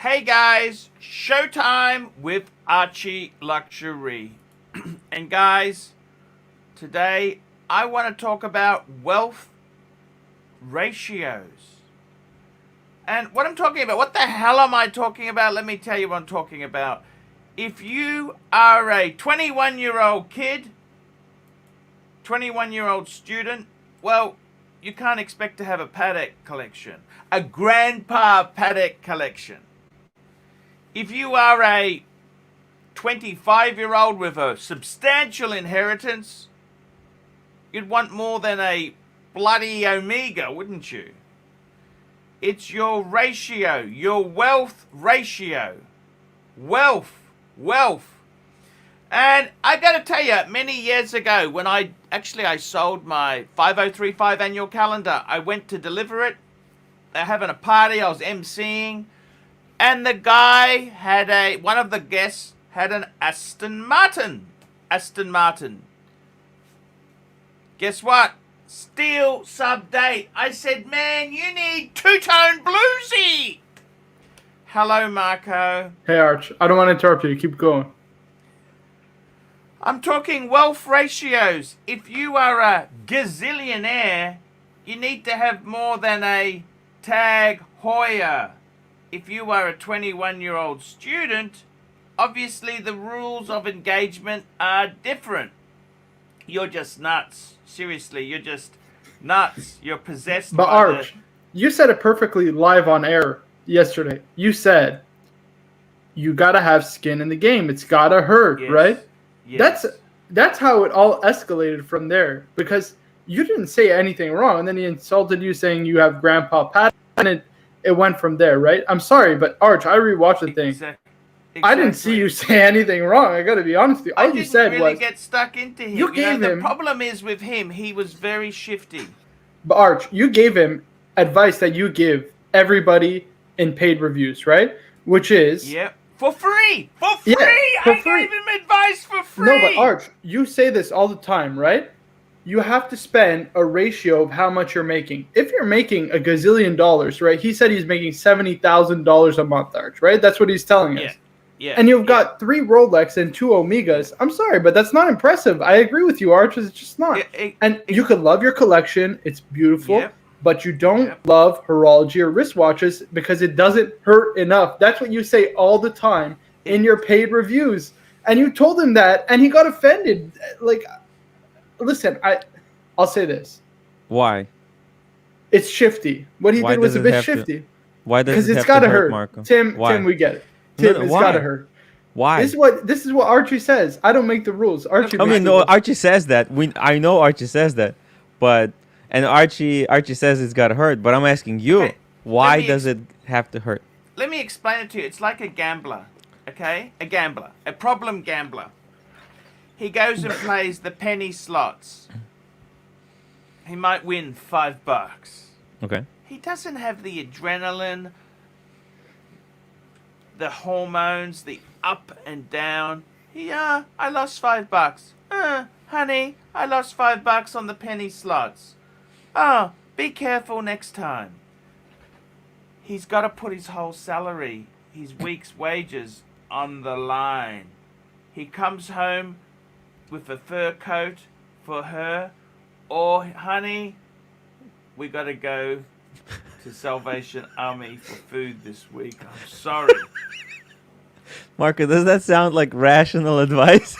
Hey guys, showtime with Archie Luxury. And guys, today I want to talk about wealth ratios. And what I'm talking about, what the hell am I talking about? Let me tell you what I'm talking about. If you are a 21-year-old kid, 21-year-old student, well, you can't expect to have a Patek collection, a grandpa Patek collection. If you are a 25-year-old with a substantial inheritance, you'd want more than a bloody Omega, wouldn't you? It's your ratio, your wealth ratio. Wealth. And I got to tell you, many years ago, when I sold my 5035 annual calendar, I went to deliver it. They're having a party, I was emceeing, and the guy had one of the guests had an Aston Martin. Guess what? Still sub-date. I said, man, you need two-tone bluesy. Hello, Marco. Hey, Arch. I don't want to interrupt you. Keep going. I'm talking wealth ratios. If you are a gazillionaire, you need to have more than a Tag Heuer. If you are a 21-year-old student, obviously the rules of engagement are different. You're just nuts. Seriously, you're just nuts. You're possessed But by Arch, you said it perfectly live on air yesterday. You said you gotta have skin in the game. It's gotta hurt, Yes. right? Yes. That's how it all escalated from there. Because you didn't say anything wrong, and then he insulted you saying you have Grandpa Pat, and it went from there, right? I'm sorry, but Arch, I rewatched the thing. Exactly. I didn't see you say anything wrong. I gotta be honest with you. All you said I didn't really was get stuck into him. you gave the him. problem is with him, he was very shifty. But Arch, you gave him advice that you give everybody in paid reviews, right? Which is Yep. For free! For free! Yeah, for free. I gave him advice for free! No, but Arch, you say this all the time, right? You have to spend a ratio of how much you're making. If you're making a gazillion dollars, right? He said he's making $70,000 a month, Arch, right? That's what he's telling us. Yeah. And you've got 3 Rolex and 2 Omegas. I'm sorry, but that's not impressive. I agree with you, Arch. It's just not. You could love your collection. It's beautiful. Yep. But you don't love horology or wristwatches because it doesn't hurt enough. That's what you say all the time in your paid reviews. And you told him that, and he got offended. Like, listen, I'll say this. Why? It's shifty. What he did was a bit shifty. Why does it it's have gotta to hurt, hurt, Marco? Tim, Why? Tim, we get it. Tim, it's why? gotta hurt. Why? This is what Archie says. I don't make the rules. Archie. Archie says that. I know Archie says that, but Archie says it's gotta hurt. But I'm asking you, Okay, why does it have to hurt? Let me explain it to you. It's like a gambler, okay? A gambler. A problem gambler. He goes and plays the penny slots. He might win $5. Okay. He doesn't have the adrenaline, the hormones, the up and down. I lost $5. Honey, I lost $5 on the penny slots. Oh, be careful next time. He's got to put his whole salary, his week's wages, on the line. He comes home with a fur coat for her. Or, honey, we got to go to Salvation Army for food this week. I'm sorry. Marco, does that sound like rational advice?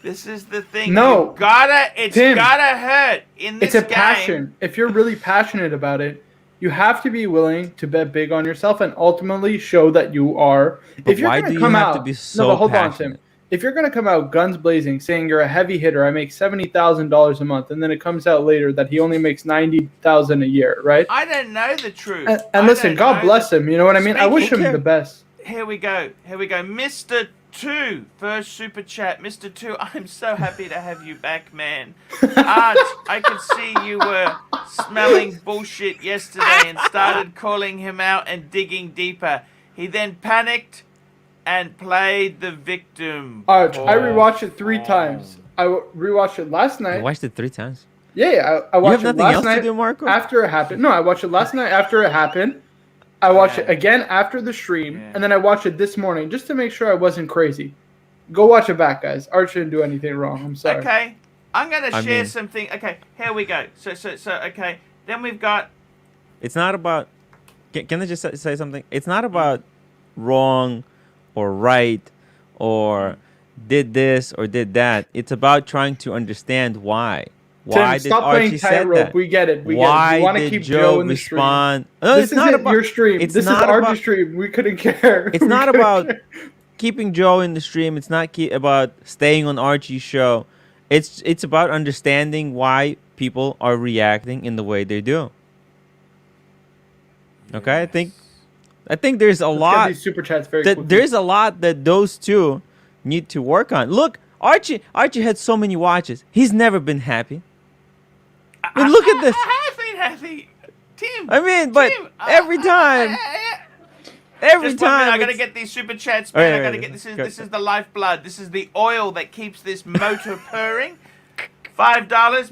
This is the thing. No. It's Tim, gotta hurt in this It's a game. passion. If you're really passionate about it, you have to be willing to bet big on yourself and ultimately show that you are. But if you're why gonna do you come have out, to be so no, but hold passionate? on, Tim. If you're gonna come out guns blazing, saying you're a heavy hitter, I make $70,000 a month, and then it comes out later that he only makes $90,000 a year, right? I don't know the truth. And listen, God bless him. You know what I mean? I wish him the best. Here we go. Mr. 2, first super chat. Mr. 2, I'm so happy to have you back, man. Arch, I could see you were smelling bullshit yesterday and started calling him out and digging deeper. He then panicked and played the victim. Arch, I rewatched it 3 times. I rewatched it last night. You watched it 3 times. Yeah, I watched it last night to do, Marco? after it happened. No, I watched it last night after it happened. I watched Yeah. it again after the stream, Yeah. and then I watched it this morning just to make sure I wasn't crazy. Go watch it back, guys. Arch didn't do anything wrong. I'm sorry. Okay, I'm gonna I share mean- something. Okay, here we go. So, okay. Then we've got. It's not about. Can I just say something? It's not about wrong or right or did this or did that. It's about trying to understand why. Why Tim, did stop playing Archie said tightrope. that? We get it. We Why get it. You want to did keep Joe Joe in the stream. respond? No, This it's not isn't about your stream. It's This is not Archie's about stream. We couldn't care. It's We not couldn't about care. keeping Joe in the stream. It's not about staying on Archie's show. It's about understanding why people are reacting in the way they do. Okay, I think there's a Let's get lot these super chats very that quickly. there's a lot that those two need to work on. Look, Archie had so many watches. He's never been happy. I mean, look at this. I have been happy, Tim. I mean, but Tim, every time, every Just 1 minute, time, I gotta get these super chats, Oh, man. yeah, I gotta yeah, get yeah. this is the lifeblood. This is the oil that keeps this motor purring. $5,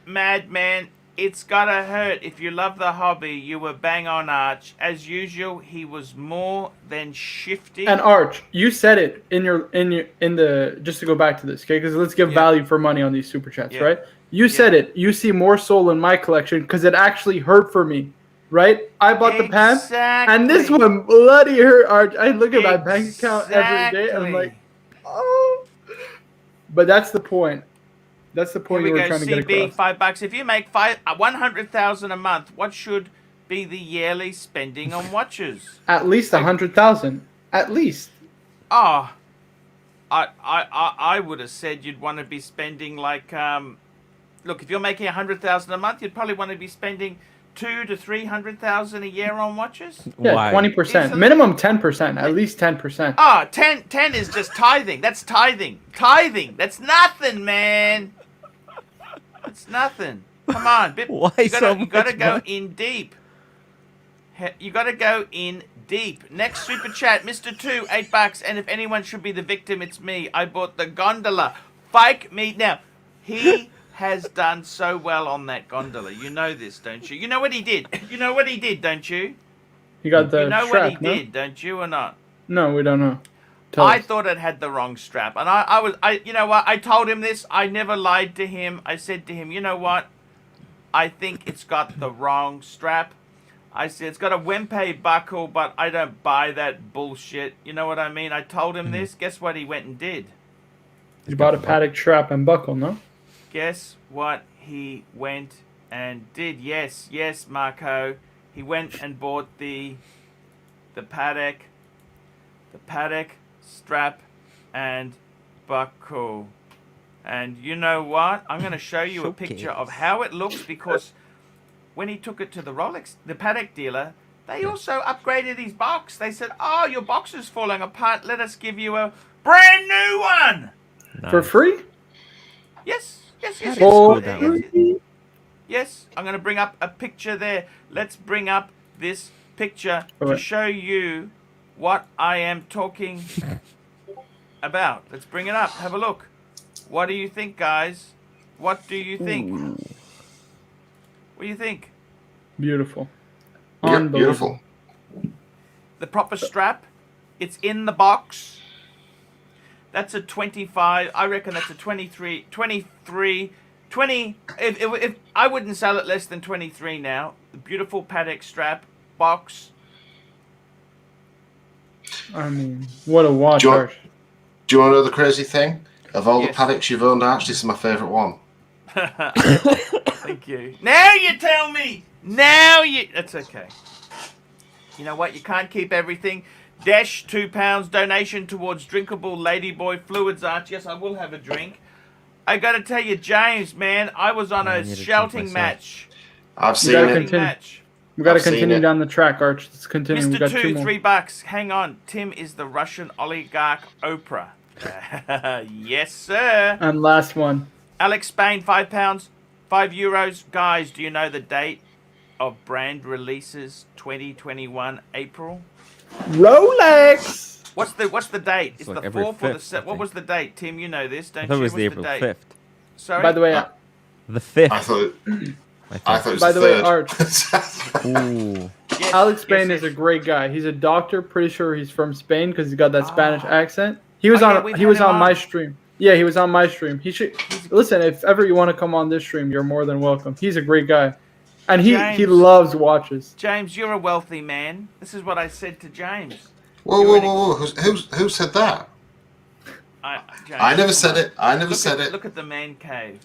madman. It's gotta hurt. If you love the hobby, you were bang on, Arch. As usual, he was more than shifty. And Arch, you said it in the just to go back to this, okay? Because let's give Yeah. value for money on these super chats, Yeah. right? You said it. You see more soul in my collection because it actually hurt for me, right? I bought the pants, and this Exactly. one bloody hurt, Arch. I look at my bank account every day, and I'm like, Exactly. oh. But that's the point. That's the Here point we you were go, trying to get CB, across. $5. If you make 100,000 a month, what should be the yearly spending on watches? At least 100,000. At least. Oh, I would have said you'd want to be spending like look, if you're making 100,000 a month, you'd probably want to be spending 200,000 to 300,000 a year on watches. Yeah, Why? 20%. Easily. Minimum 10%. At least 10%. Oh, 10 is just tithing. That's tithing. Tithing. That's nothing, man. It's nothing. Come on. Why you gotta, so you gotta much go money? in deep. You gotta go in deep. Next super chat, Mr. 2, $8. And if anyone should be the victim, it's me. I bought the gondola. Fake me. Now, he has done so well on that gondola. You know this, don't you? You know what he did? You know what he did, don't you? You got the You know strap, what he no? did, don't you, or not? No, we don't know. Tell I us. thought it had the wrong strap, and I you know what? I told him this. I never lied to him. I said to him, you know what? I think it's got the wrong strap. I said it's got a Wempe buckle, but I don't buy that bullshit. You know what I mean? I told him this. Guess what he went and did? You bought a paddock strap and buckle, no? Guess what he went and did? Yes, Marco. He went and bought the paddock strap and buckle. And you know what? I'm going to show you a picture of how it looks, because when he took it to the Rolex, the paddock dealer, they also upgraded his box. They said, oh, your box is falling apart. Let us give you a brand new one. For Nice. free? Yes. Oh, Yes, I'm going to bring up a picture there. Let's bring up this picture to Alright. show you what I am talking about. Let's bring it up. Have a look. What do you think, guys? What do you think? What do you think? Beautiful. Yep, Unbelievable. beautiful. The proper strap. It's in the box. That's a 25. I reckon that's a 23. 20. If I wouldn't sell it less than 23 now. The beautiful paddock strap box. I mean, what a watch, Do you want- Arch. Do you want to know the crazy thing? Of all Yes. the paddocks you've owned, Arch, this is my favourite one. Thank you. Now you tell me. That's okay. You know what? You can't keep everything. Dash £2 donation towards drinkable ladyboy fluids, Arch. Yes, I will have a drink. I got to tell you, James, man, I was on I a need to drink shouting myself. match. I've seen gotta it. Shouting continue. match. We got to I've seen continue it. down the track, Arch. Let's continue. We Mr. got two 2, more. $3. Hang on. Tim is the Russian oligarch Oprah. Yes, sir. And last one. Alex Spain, £5, €5. Guys, do you know the date of brand releases 2021 April? Rolex! What's the date? It's like the every 4th or the fifth, I 7th. What think. was the date, Tim? You know this, don't I thought you? it was the What's April date? 5th. Sorry? By the way, The 5th. I thought, I I think. thought it was By the the way, third. Arch. Ooh. Yes, Alex yes, Spain yes. is a great guy. He's a doctor. Pretty sure he's from Spain because he's got that Spanish Ah. accent. He was Oh, yeah, on. we've He had was him on my on. stream. Yeah, he was on my stream. He should He's a- listen. If ever you want to come on this stream, you're more than welcome. He's a great guy, and he James. loves watches. James, you're a wealthy man. This is what I said to James. Whoa, You're whoa, an whoa, whoa. Who said that? James, I never come said on. it. I never Look said at, it. Look at the man cave.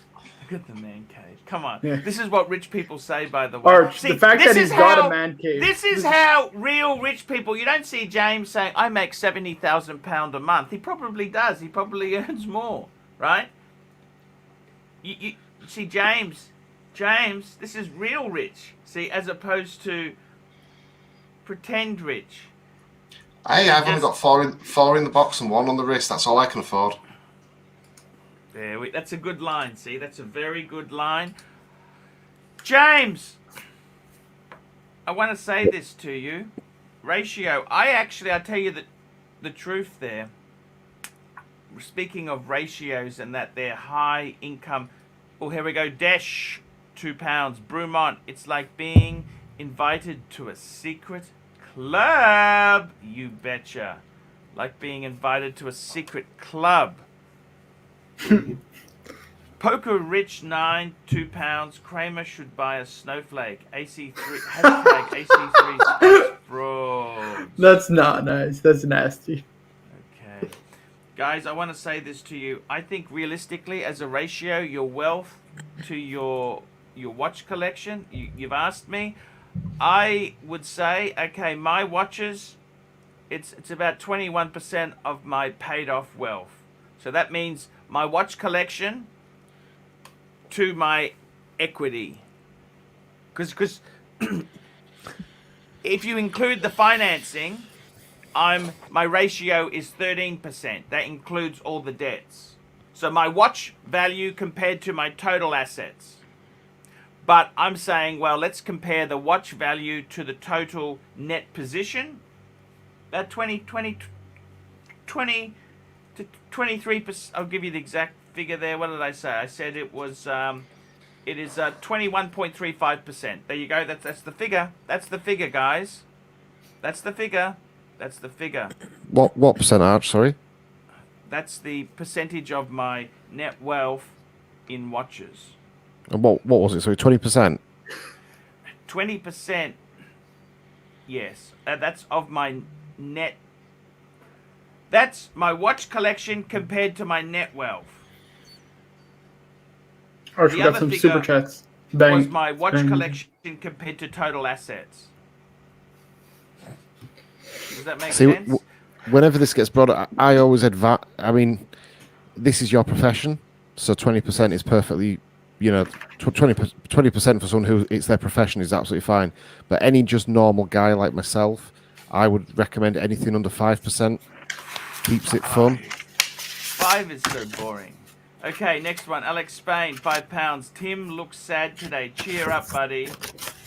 Look at the man cave. Come on. Yeah. This is what rich people say, by the way. Arch, the fact this that he's is got how- a man cave. This is how real rich people. You don't see James saying, "I make £70,000 a month." He probably does. He probably earns more, right? You see, James. This is real rich. See, as opposed to pretend rich. Hey, I've only got four in the box and one on the wrist. That's all I can afford. That's a good line. See, that's a very good line. James, I want to say this to you. Ratio. I tell you the truth there. Speaking of ratios and that they're high income. Oh, here we go. Dash, £2. Brumont. It's like being invited to a secret club. You betcha. Like being invited to a secret club. Poker Rich 9, £2. Kramer should buy a snowflake. AC3 hashtag AC3 fraud. That's not nice. That's nasty. Okay, guys, I want to say this to you. I think realistically, as a ratio, your wealth to your watch collection. You've asked me. I would say, okay, my watches. It's about 21% of my paid off wealth. So that means my watch collection to my equity. Because if you include the financing, my ratio is 13%. That includes all the debts. So my watch value compared to my total assets. But I'm saying, well, let's compare the watch value to the total net position. That 20 to 23%. I'll give you the exact figure there. What did I say? I said it was. It is 21.35%. There you go. That's the figure. That's the figure, guys. That's the figure. That's the figure. What percentage? Sorry. That's the percentage of my net wealth in watches. And what was it? Sorry, 20%. 20%. Yes, that's of my net. That's my watch collection compared to my net wealth. Arch, The we got other some figure super chats. Bang. Was my watch Bang. collection compared to total assets. Does that make See, sense? whenever this gets brought up, I always advise. I mean, this is your profession, so 20% is perfectly, 20% for someone who it's their profession is absolutely fine. But any just normal guy like myself, I would recommend anything under 5%. Keeps it fun. 5 is so boring. Okay, next one. Alex Spain, £5. Tim looks sad today. Cheer up, buddy.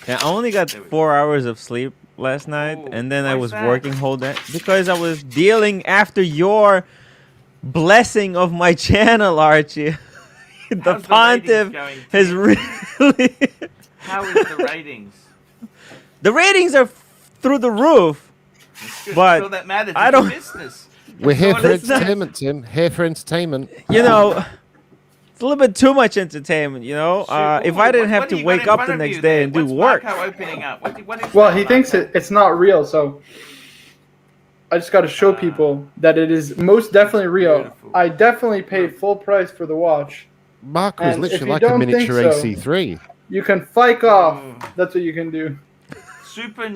Yeah, I only got 4 hours of sleep last night, Ooh, and then I why's was that? working whole day because I was dealing after your blessing of my channel, Archie. The How's the pontiff ratings going, has Tim? really. How is the ratings? The ratings are through the roof, Good. but That's all that matters. I It's a don't- business. We're here Well, for let's not- entertainment, Tim. Here for entertainment. you know, it's a little bit too much entertainment. You know, Shoot, if ooh, I didn't what have do to you got wake in up front the of next you day there? and do What's work. Marco opening up? What is Well, that, he thinks Marco? it's not real, so I just got to show people that it is most definitely real. Beautiful. I definitely paid full price for the watch. Marco is And if literally you like a don't think miniature so- AC3. You can fike off. Mm. That's what you can do. Super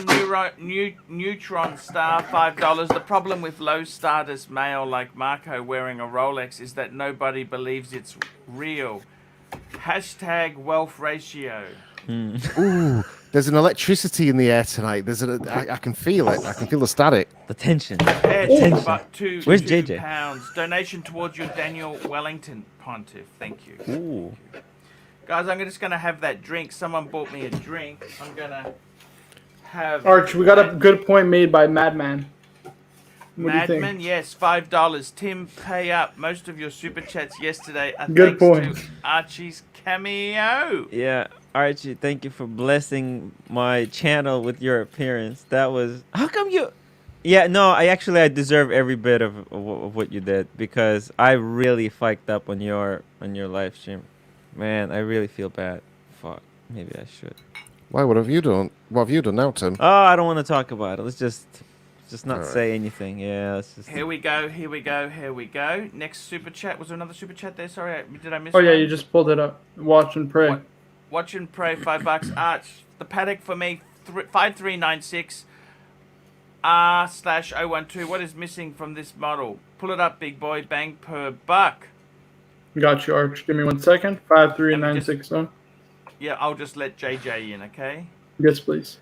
Neutron Star, $5. The problem with low status male like Marco wearing a Rolex is that nobody believes it's real. Hashtag wealth ratio. Ooh, there's an electricity in the air tonight. I can feel it. I can feel the static. The tension. Compared Tension. to Where's £2. JJ? Donation towards your Daniel Wellington pontiff. Thank you. Ooh. Guys, I'm just going to have that drink. Someone bought me a drink. I'm going to have... Arch, we got a good point made by Madman. What do you think? Madman, yes, $5. Tim, pay up. Most of your super chats yesterday are Good thanks point. to Archie's cameo. Yeah. Archie, thank you for blessing my channel with your appearance. That was. How come you? Yeah, no, I deserve every bit of what you did because I really fucked up on your live stream. Man, I really feel bad. Fuck. Maybe I should. Why? What have you done? What have you done now, Tim? Oh, I don't want to talk about it. Let's just not Alright. say anything. Yeah, let's just. Here we go. Here we go. Here we go. Next super chat. Was there another super chat there? Sorry, did I miss? Oh yeah, one? you just pulled it up. Watch and pray. What? Watch and pray. $5. Arch. The paddock for me. 5396. R/012. What is missing from this model? Pull it up, big boy. Bang per buck. Got you, Arch. Give me 1 second. 53960. Yeah, I'll just let JJ in, okay? Yes, please.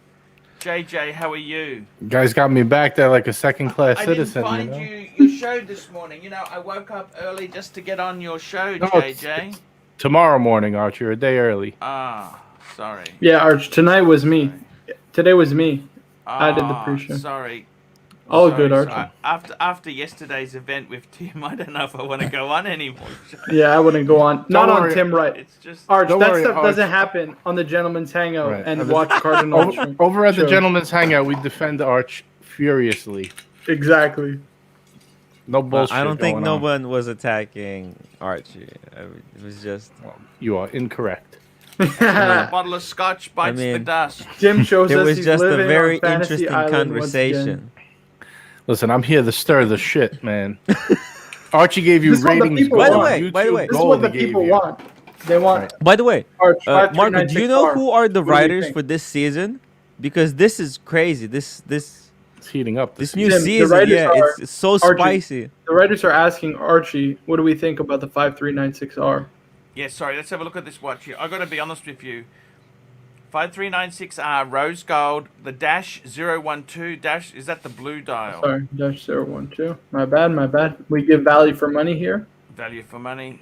JJ, how are you? You guys got me back there like a second-class I citizen. didn't find you know? your show this morning. You know, I woke up early just to get on your show, No, JJ. Tomorrow morning, Archie, a day early. Ah, sorry. Yeah, Arch. Tonight was me. Today was me. I did the Ah, pre-show. Sorry. All Sorry, good, Arch. sorry. After yesterday's event with Tim, I don't know if I want to go on anymore. Yeah, I wouldn't go on. Not on worry. Tim Wright. It's just Arch, Don't that worry, stuff Arch. doesn't happen on the Gentleman's Hangout Right. and watch Cardinal. Over at the shows. Gentleman's Hangout, we defend Arch furiously. Exactly. No bullshit. I don't think going no on. one was attacking Archie. It was just. You are incorrect. a bottle of scotch bites the mean- dust. Tim shows It us was he's just a living very on Fantasy interesting Island once again. conversation. Listen, I'm here to stir the shit, man. Archie gave you This is what the ratings. people gold. want. By the YouTube way. This is gold what the he gave people you. want. They want Right. By the way, Arch. Marco, do you know 5396R. who are the What do you writers think? for this season? Because this is crazy. This It's heating up. this This new Tim, the season, writers yeah, are it's so Archie. spicy. The writers are asking Archie, what do we think about the 5396R? Yeah, sorry, let's have a look at this watch here. I got to be honest with you. 5396R rose gold, the dash 012 dash, is that the blue dial? Sorry, dash 012. My bad. We give value for money here. Value for money.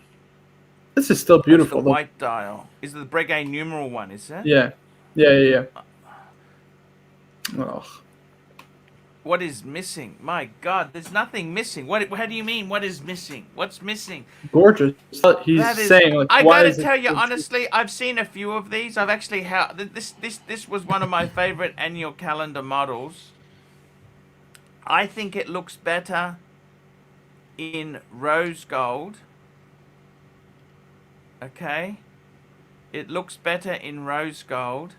This is still That's beautiful. the though. white dial. Is it the Breguet numeral one, is it? Yeah. Ugh. What is missing? My God, there's nothing missing. How do you mean? What is missing? What's missing? Gorgeous. He's That is- saying, like, I why gotta is it tell you so cheap? honestly, I've seen a few of these. I've actually this was one of my favorite annual calendar models. I think it looks better in rose gold. Okay, it looks better in rose gold.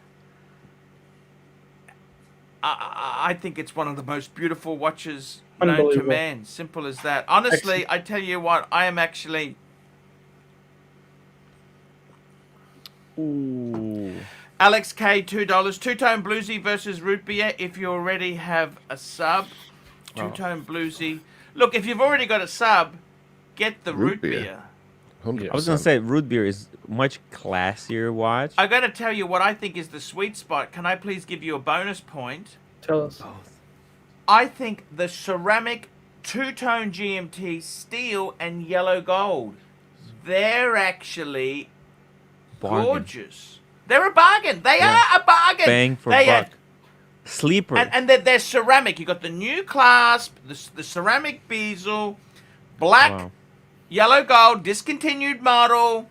I think it's one of the most beautiful watches known to Unbelievable. man. Simple as that. Honestly, I tell you what, I am actually. Ooh. Alex K, $2. Two-tone bluesy versus root beer. If you already have a sub, two-tone bluesy. Look, if you've already got a sub, get the root Root beer. beer. 100%. I was gonna say root beer is much classier watch. I got to tell you what I think is the sweet spot. Can I please give you a bonus point? Tell us. I think the ceramic two-tone GMT steel and yellow gold, they're actually Bargain. gorgeous. They're a bargain. They Yeah. are a bargain. Bang for They are- buck. Sleeper. And they're ceramic. You got the new clasp, the ceramic bezel, black, Wow. yellow gold, discontinued model.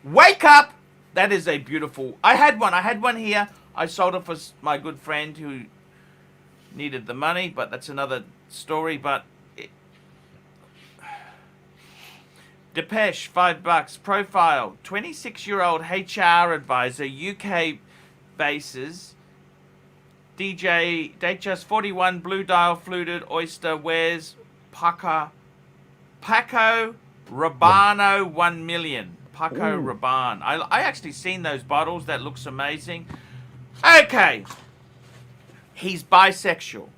Wake up! That is a beautiful. I had one here. I sold it for my good friend who needed the money, but that's another story. But Depeche, $5. Profile, 26-year-old HR advisor, UK bases. DJ Datejust 41 blue dial fluted oyster wears Paco Rabanne 1 million. Paco Rabanne. I actually seen those bottles. That looks amazing. Okay. He's bisexual.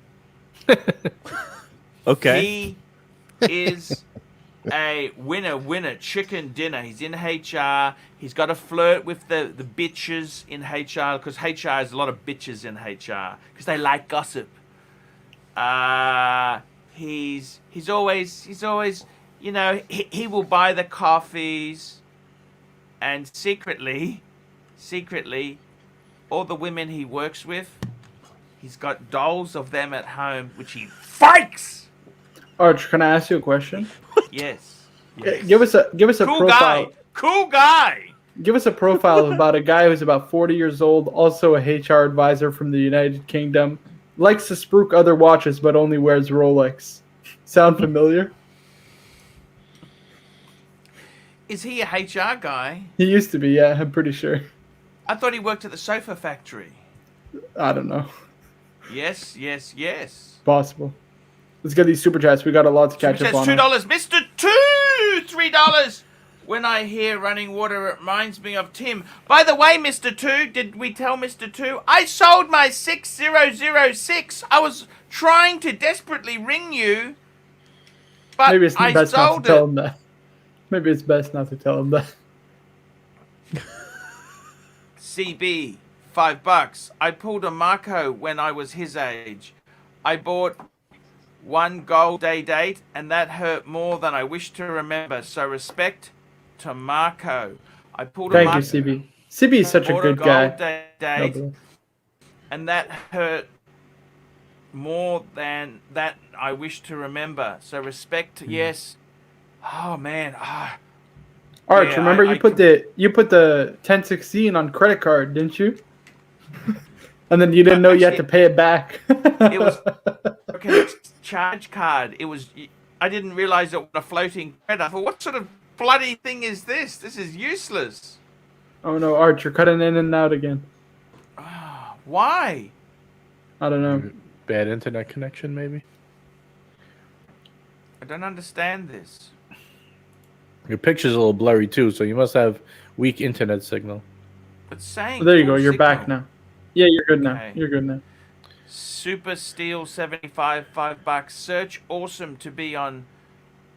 Okay. He is a winner chicken dinner. He's in HR. He's got to flirt with the bitches in HR because HR has a lot of bitches in HR because they like gossip. He's always you know he will buy the coffees and secretly all the women he works with, he's got dolls of them at home which he fakes. Arch, can I ask you a question? Yes. Give us a Cool profile. guy. Cool guy. Give us a profile about a guy who's about 40 years old, also a HR advisor from the United Kingdom, likes to spruik other watches but only wears Rolex. Sound familiar? Is he a HR guy? He used to be, yeah, I'm pretty sure. I thought he worked at the sofa factory. I don't know. Yes, yes, yes. Possible. Let's get these super chats. We got a lot to catch up on. $2. Mr. Two, $3. When I hear running water, it reminds me of Tim. By the way, Mr. Two, did we tell Mr. Two? I sold my 6006. I was trying to desperately ring you, but Maybe it's I best not sold to tell it. him that. Maybe it's best not to tell him that. CB, $5. I pulled a Marco when I was his age. I bought one gold day date, and that hurt more than I wish to remember. So respect to Marco. I pulled a Thank you, Marco. CB. CB is such a bought good gold guy. date, No, and that hurt more than that I wish to remember. So respect. Yes. Oh man. Arch, Yeah, remember I you put the 1016 on credit card, didn't you? And then you didn't know you had to pay it back. It was okay. Charge card. It was. I didn't realize it was a floating credit. I thought, what sort of bloody thing is this? This is useless. Oh no, Arch, you're cutting in and out again. Why? I don't know. Bad internet connection, maybe. I don't understand this. Your picture's a little blurry too, so you must have weak internet signal. It's saying. Oh, there you go. full You're back signal. now. Yeah, you're good now. Okay. You're good now. Super Steel 75, $5. Search awesome to be on.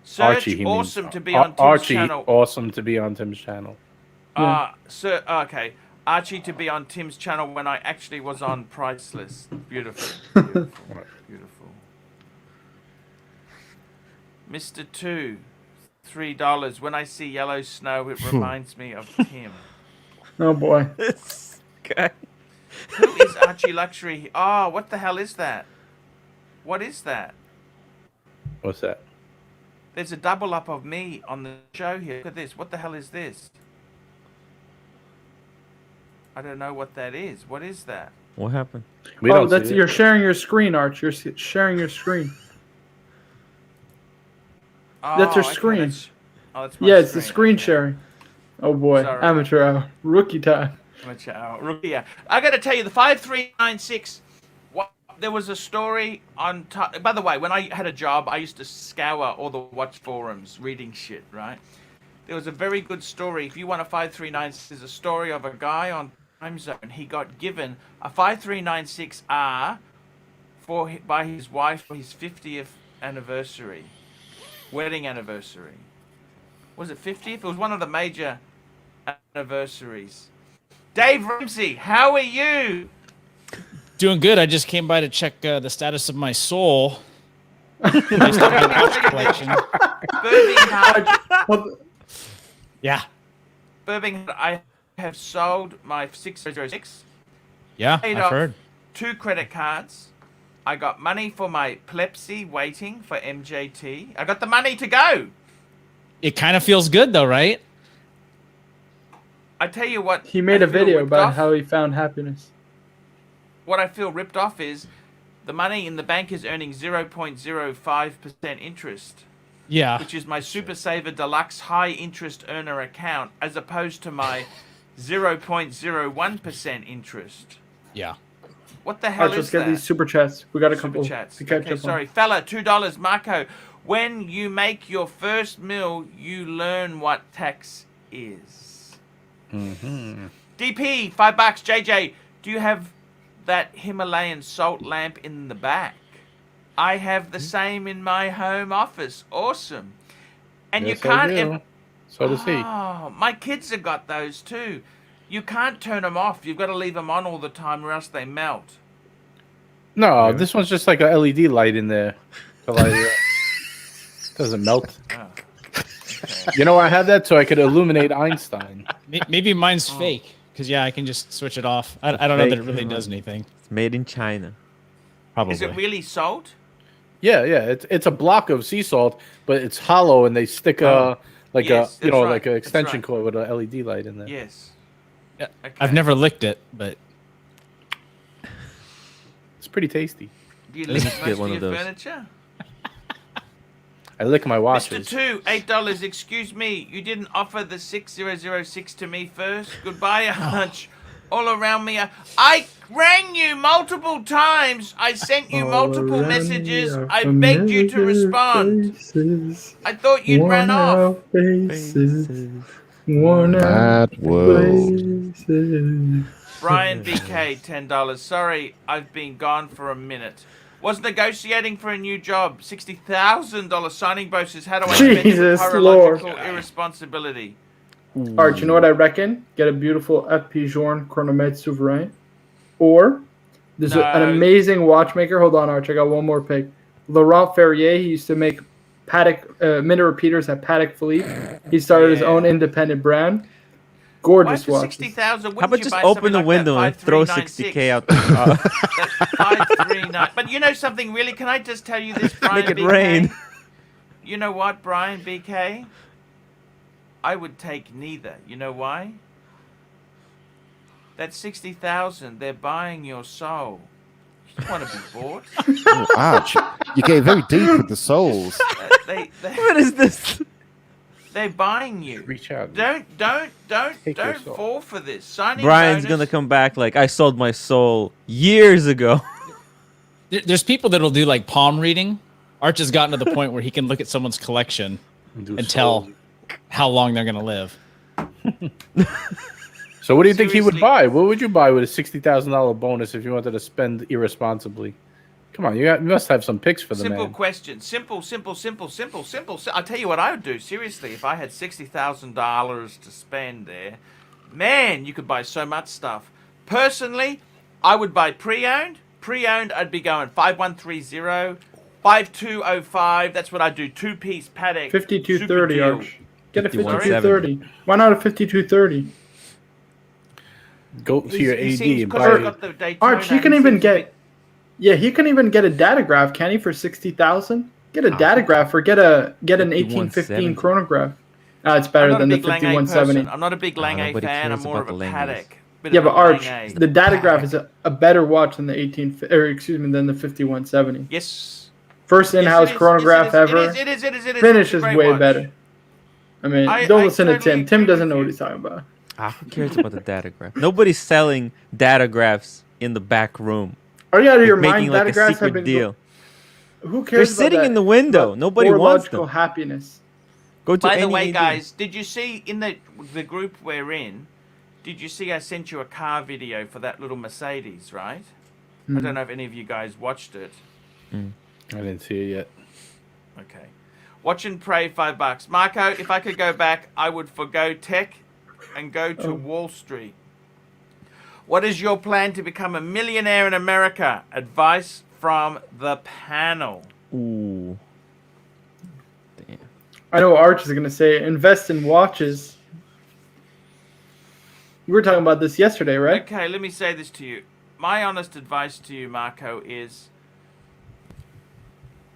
Search Archie, he awesome means. to be on Tim's Archie, channel. awesome to be on Tim's channel. Okay. Archie to be on Tim's channel when I actually was on Priceless. Beautiful. Beautiful. Beautiful. Mr. Two, $3. When I see yellow snow, it reminds me of Tim. Oh boy. This guy. Who is Archie Luxury? Oh, what the hell is that? What is that? What's that? There's a double up of me on the show here. Look at this. What the hell is this? I don't know what that is. What is that? What happened? We Oh, don't that's see it. you're sharing your screen, Arch. You're sharing your screen. That's your okay, screen. that's my Yeah, it's the screen, screen okay. sharing. Oh boy, Sorry. amateur hour, rookie time. Amateur hour. Yeah. I got to tell you, the 5396. There was a story on. By the way, when I had a job, I used to scour all the watch forums, reading shit. Right. There was a very good story. If you want a 5396, there's a story of a guy on Time Zone. He got given a 5396R by his wife for his 50th anniversary, wedding anniversary. Was it 50th? It was one of the major anniversaries. Dave Ramsey, how are you? Doing good. I just came by to check the status of my soul. Based on my watch collection. Birmingham, Yeah. I have sold my 606. Yeah, Paid I've off heard. 2 credit cards. I got money for my Plepsy waiting for MJT. I got the money to go. It kind of feels good though, right? I tell you what. He made I a feel video ripped about off. how he found happiness. What I feel ripped off is the money in the bank is earning 0.05% interest, Yeah. which is my Super Saver Deluxe high interest earner account, as opposed to my 0.01% interest. Yeah. What the hell Arch, let's is get that? these super chats. We got a Super couple chats. to catch Okay, up sorry, fella, $2. Marco, when you make your first meal, you learn what tax is. Mm-hmm. DP, $5. JJ, do you have that Himalayan salt lamp in the back? I have the same in my home office. Awesome. And Yes, you can't I do. So does he. Oh, my kids have got those too. You can't turn them off. You've got to leave them on all the time or else they melt. No, this one's just like a LED light in there. To light it up. Doesn't melt. Oh. You know, I have that so I could illuminate Einstein. Maybe mine's fake. Because, yeah, I can just switch it off. I don't know that it really does anything. It's made in China. Probably. Is it really salt? Yeah, it's a block of sea salt, but it's hollow, and they stick a like Yes, a you that's know right, like an that's extension right. cord with an LED light in there. Yes. Yeah, Okay. I've never licked it, but It's pretty tasty. Do you Let's lick get most one of of your those. furniture? I lick my Mr. watches. 2, $8. Excuse me, you didn't offer the 6006 to me first. Goodbye, Arch. All around me. I rang you multiple times. I sent you multiple messages. I begged you to respond. I thought you'd ran off. Worn out Bad world. faces. Brian BK, $10. Sorry, I've been gone for a minute. Was negotiating for a new job. $60,000 signing bonuses. How do I spend it with Jesus horological Lord. irresponsibility? Arch, you know what I reckon? Get a beautiful FP Journe Chronomètre Souverain. Or there's an No. amazing watchmaker. Hold on, Arch. I got one more pick. Laurent Ferrier. He used to make Patek minute repeaters at Patek Philippe. He started his own independent brand. Why Gorgeous for watches. 60,000? How about just open the window and throw 60K out? That's 539. But you know something really? Can I just tell you this, Brian Make it BK? rain. You know what, Brian BK? I would take neither. You know why? That 60,000, they're buying your soul. You want to be bought? Oh, Arch, you're getting very deep with the souls. What is this? They're buying you. Reach out. Don't Take your soul. fall for this. Signing Brian's bonus. gonna come back like I sold my soul years ago. there's people that'll do like palm reading. Arch has gotten to the point where he can look at someone's collection and tell how long they're gonna live. So what do you think he would Seriously. buy? What would you buy with a $60,000 bonus if you wanted to spend irresponsibly? Come on, you must have some picks for the Simple man. question. Simple. I'll tell you what I would do. Seriously, if I had $60,000 to spend there, man, you could buy so much stuff. Personally, I would buy pre-owned. Pre-owned, I'd be going 5130, 5205. That's what I do. Two-piece Patek. 5230, super deal. Arch. Get a 5170. 5230. Why not a 5230? Go to your He AD seems- and 'cause buy I've got the Daytona, Arch, he can he even seems to be- get. Yeah, he can even get a datograph, can he, for 60,000? Get a datograph or get an 1815 chronograph. It's I'm better not a than the big Lange 5170. person. I'm not a big Lange nobody fan. I'm cares more of about a the Langes. Patek. Bit Yeah, of but a Arch, Lange. the datograph is a better watch than the than the 5170. Yes. First in-house Yes, it is. chronograph Yes, it ever. is. It is. Finish It's a is great way watch. better. I mean, I don't listen to totally Tim. Tim agree doesn't with know what you. he's talking about. Who cares about the datagraph? Nobody's selling datagraphs in the back room. Are you out of your Making mind? like a Datagraphs have secret been. deal. Who cares? They're about sitting that? in the window. About Nobody wants horological them. happiness. Go to By the any way, AD. guys, did you see in the group we're in? Did you see I sent you a car video for that little Mercedes, right? I don't know if any of you guys watched it. I didn't see it yet. Okay. Watch and pray, $5. Marco, if I could go back, I would forgo tech and go to Wall Street. What is your plan to become a millionaire in America? Advice from the panel. Ooh. Damn. I know what Arch is going to say. Invest in watches. We were talking about this yesterday, right? Okay, let me say this to you. My honest advice to you, Marco, is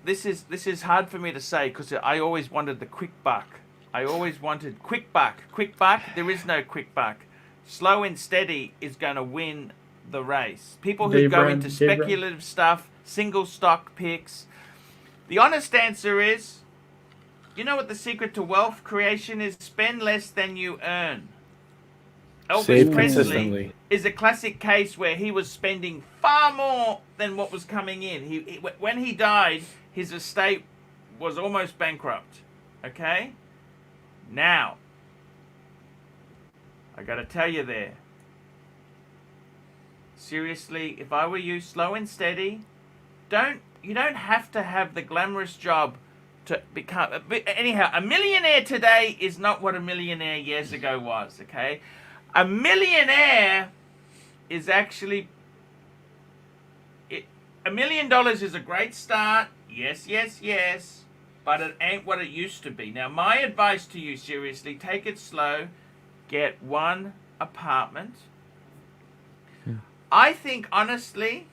this is hard for me to say because I always wanted the quick buck. I always wanted quick buck. Quick buck, there is no quick buck. Slow and steady is going to win the race. People who go into speculative stuff, single stock picks. The honest answer is, you know what the secret to wealth creation is? Spend less than you earn. Save Elvis Presley consistently. is a classic case where he was spending far more than what was coming in. When he died, his estate was almost bankrupt. Okay? Now, I got to tell you there. Seriously, if I were you, slow and steady. You don't have to have the glamorous job to become. Anyhow, a millionaire today is not what a millionaire years ago was. Okay, a millionaire is actually. $1 million is a great start. Yes, yes, yes. But it ain't what it used to be. Now, my advice to you, seriously, take it slow. Get one apartment. I think, honestly,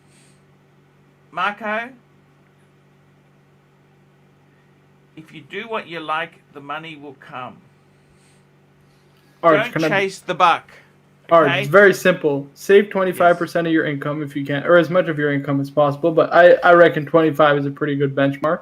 Marco, if you do what you like, the money will come. Arch, Don't can I? chase the buck. Arch, okay? it's very simple. Save 25% of your income if you can, or as much of your income as possible. But I reckon 25 is a pretty good benchmark.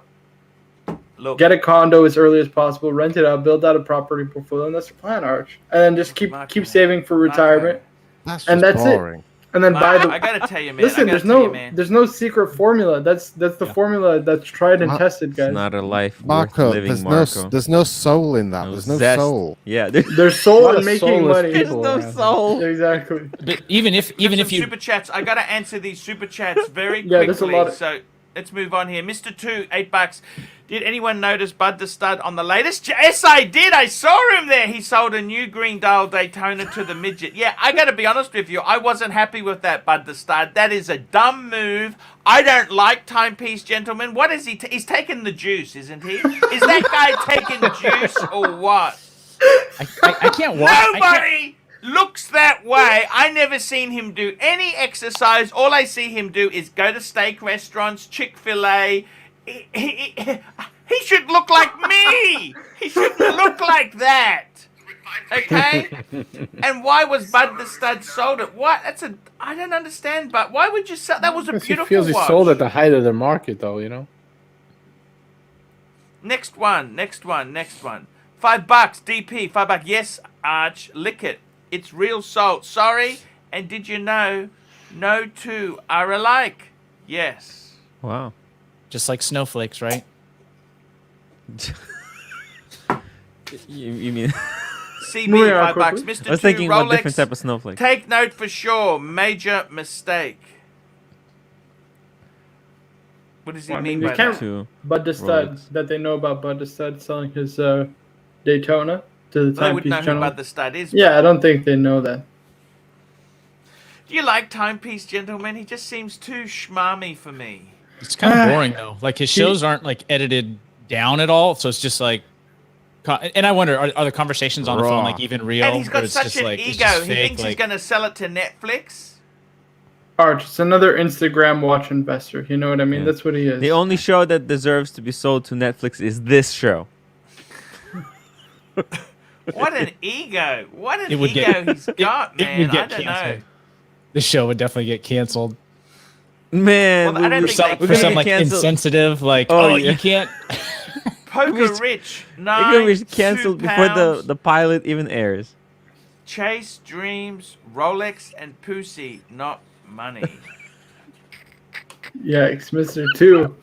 Look, Get a condo as early as possible, rent it out, build out a property portfolio, and that's the plan, Arch. And then just keep saving for retirement, That's and just that's boring. it. And then buy Mark, the. I gotta tell you, man. Listen, I gotta tell you, man. there's no secret formula. That's the formula that's tried and tested, guys. It's not a life worth Marco, living, Marco. there's no soul in that. There's no zest. soul. Yeah, There's soul lot in of making soulless money. there's people no around. soul. Exactly. But even if you super chats, I gotta answer these super chats very Yeah, there's a quickly. lot of- So let's move on here. Mr. 2, $8. Did anyone notice Bud the Stud on the latest? Yes, I did. I saw him there. He sold a new green dial Daytona to the midget. Yeah, I gotta be honest with you. I wasn't happy with that, Bud the Stud. That is a dumb move. I don't like timepiece, gentlemen. What is he? He's taking the juice, isn't he? Is that guy taking juice or what? I can't watch. I can't, Nobody looks that way. I never seen him do any exercise. All I see him do is go to steak restaurants, Chick-fil-A. He should look like me. He shouldn't look like that. Okay? And why was Bud the Stud sold at what? I don't understand, but why would you sell? That was a Because he beautiful feels he's watch. sold at the height of the market, though. You know. Next one. $5, DP, $5. Yes, Arch, lick it. It's real salt. Sorry. And did you know, no two are alike? Yes. Wow. just like snowflakes, right? You mean? CB, Moving on $5. quickly. Mr. I was 2, thinking about different Rolex. type of snowflake. Take note for sure. Major mistake. What does he Well, I mean mean, by you can't- that? To Bud the Stud, Rolex. that they know about Bud the Stud selling his Daytona to the They would timepiece know who channel. Bud the Stud is. Yeah, I don't think they know that. Do you like Timepiece, gentlemen? He just seems too schmarmy for me. It's kind of boring though. Like his shows aren't like edited down at all, so it's just like. And I wonder, are the conversations on the phone like even real? And he's or got it's such just, an like, it's ego. just He fake, thinks he's like- going to sell it to Netflix. Arch, it's another Instagram watch investor. You know what I mean? Yeah. That's what he is. The only show that deserves to be sold to Netflix is this show. What an ego. What an It would ego get- he's got, it man. would I get don't know. canceled. This show would definitely get canceled Man, Well, I don't we- think for they some, can. for some like Cancel- insensitive, like Oh, oh, yeah. you can't. Poker was- Rich, We're gonna be canceled before £9, the pilot even airs. Chase Dreams, Rolex, and Pussy, not money. Yikes, Mr. 2.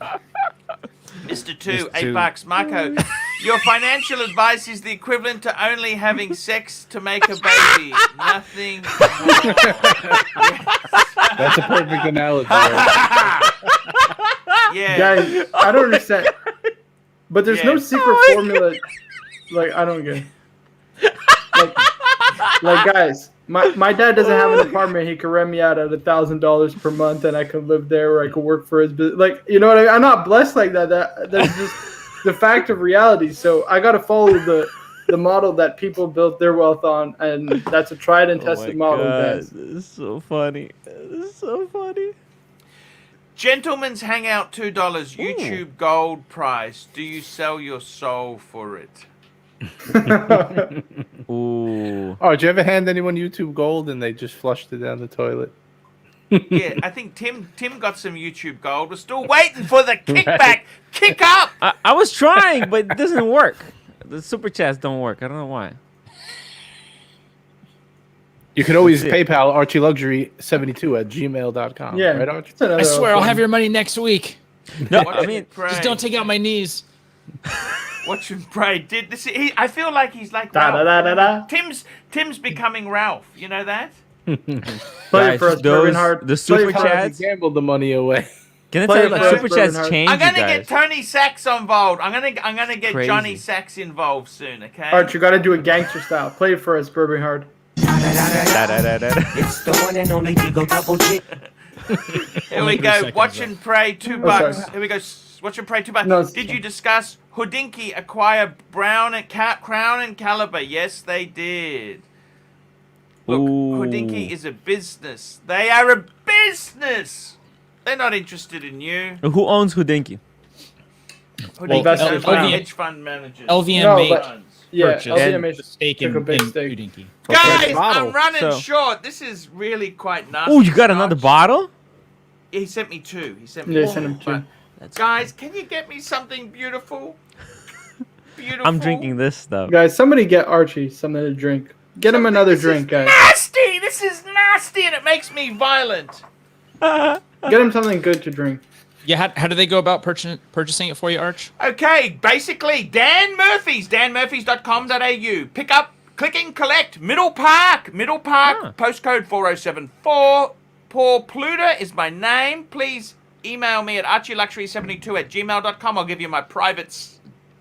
Mr. 2, Mr. Two. $8. Marco, your financial advice is the equivalent to only having sex to make a baby. Nothing more. That's a perfect analogy. Right? Yeah. Guys, I don't understand. But there's no Yeah. secret formula. Like, I don't get it. Like, guys, my dad doesn't have an apartment he can rent me out at $1,000 per month, and I can live there, or I can work for his business. Like, you know what I mean? I'm not blessed like that. That's just the fact of reality. So I got to follow the model that people built their wealth on, and that's a tried and tested model, guys. This is so funny. This is so funny. Gentlemen's Hangout, $2. YouTube Gold price. Do you sell your soul for it? Ooh. Oh, did you ever hand anyone YouTube Gold and they just flushed it down the toilet? Yeah, I think Tim got some YouTube Gold. We're still waiting for the kickback. Kick up! I was trying, but it doesn't work. The super chats don't work. I don't know why. You could always That's it. PayPal ArchieLuxury72@gmail.com. Yeah, Right, Archie? it's another I swear I'll one. have your money next week. No, Watch I and mean, pray. Just don't take out my knees. Watch and pray. I feel like he's like Da, da, Ralph. da, da, da. Tim's becoming Ralph. You know that? Play guys, it for us, those- Bourbon Heart. the Play super it for us. chats. He gambled the money away. Can I Play tell you, it like, for us, super chats Bourbon change I'm you gonna guys. get Tony Sachs involved. I'm gonna get Crazy. Johnny Sachs involved soon. Okay. Arch, you got to do a gangster style. Play it for us, Bourbon Heart. Da-da-da-da. It's the one and only Digo Double G. Here Only we 3 go. seconds Watch left. and pray. $2. sorry. Here we go. Watch and pray. $2. No, it's Did fine. you discuss Houdinki acquire Crown and Caliber? Yes, they did. Look, Ooh. Houdinki is a business. They are a business. They're not interested in you. Who owns Houdinki? Houdinki investors owns by now. hedge fund managers. LVM No, made but- Funds. Yeah, purchase LVMH the stake took in a big Two stake. Dinky. Guys, bottle. I'm running So- short. This is really quite nasty. Oh, you got another Scotch. bottle? He sent me two. He sent me Yeah, two. sent him two. But, guys, can you get me something beautiful? Beautiful. I'm drinking this stuff. Guys, somebody get Archie something to drink. Get him another This drink, is guys. Nasty. This is nasty, and it makes me violent. Get him something good to drink. Yeah, how do they go about purchasing it for you, Arch? Okay, basically, Dan Murphy's, danmurphys.com.au. Pick up, click and collect. Middle Park, Ah. postcode 4074. Paul Pluter is my name. Please email me at archieluxury72@gmail.com. I'll give you my private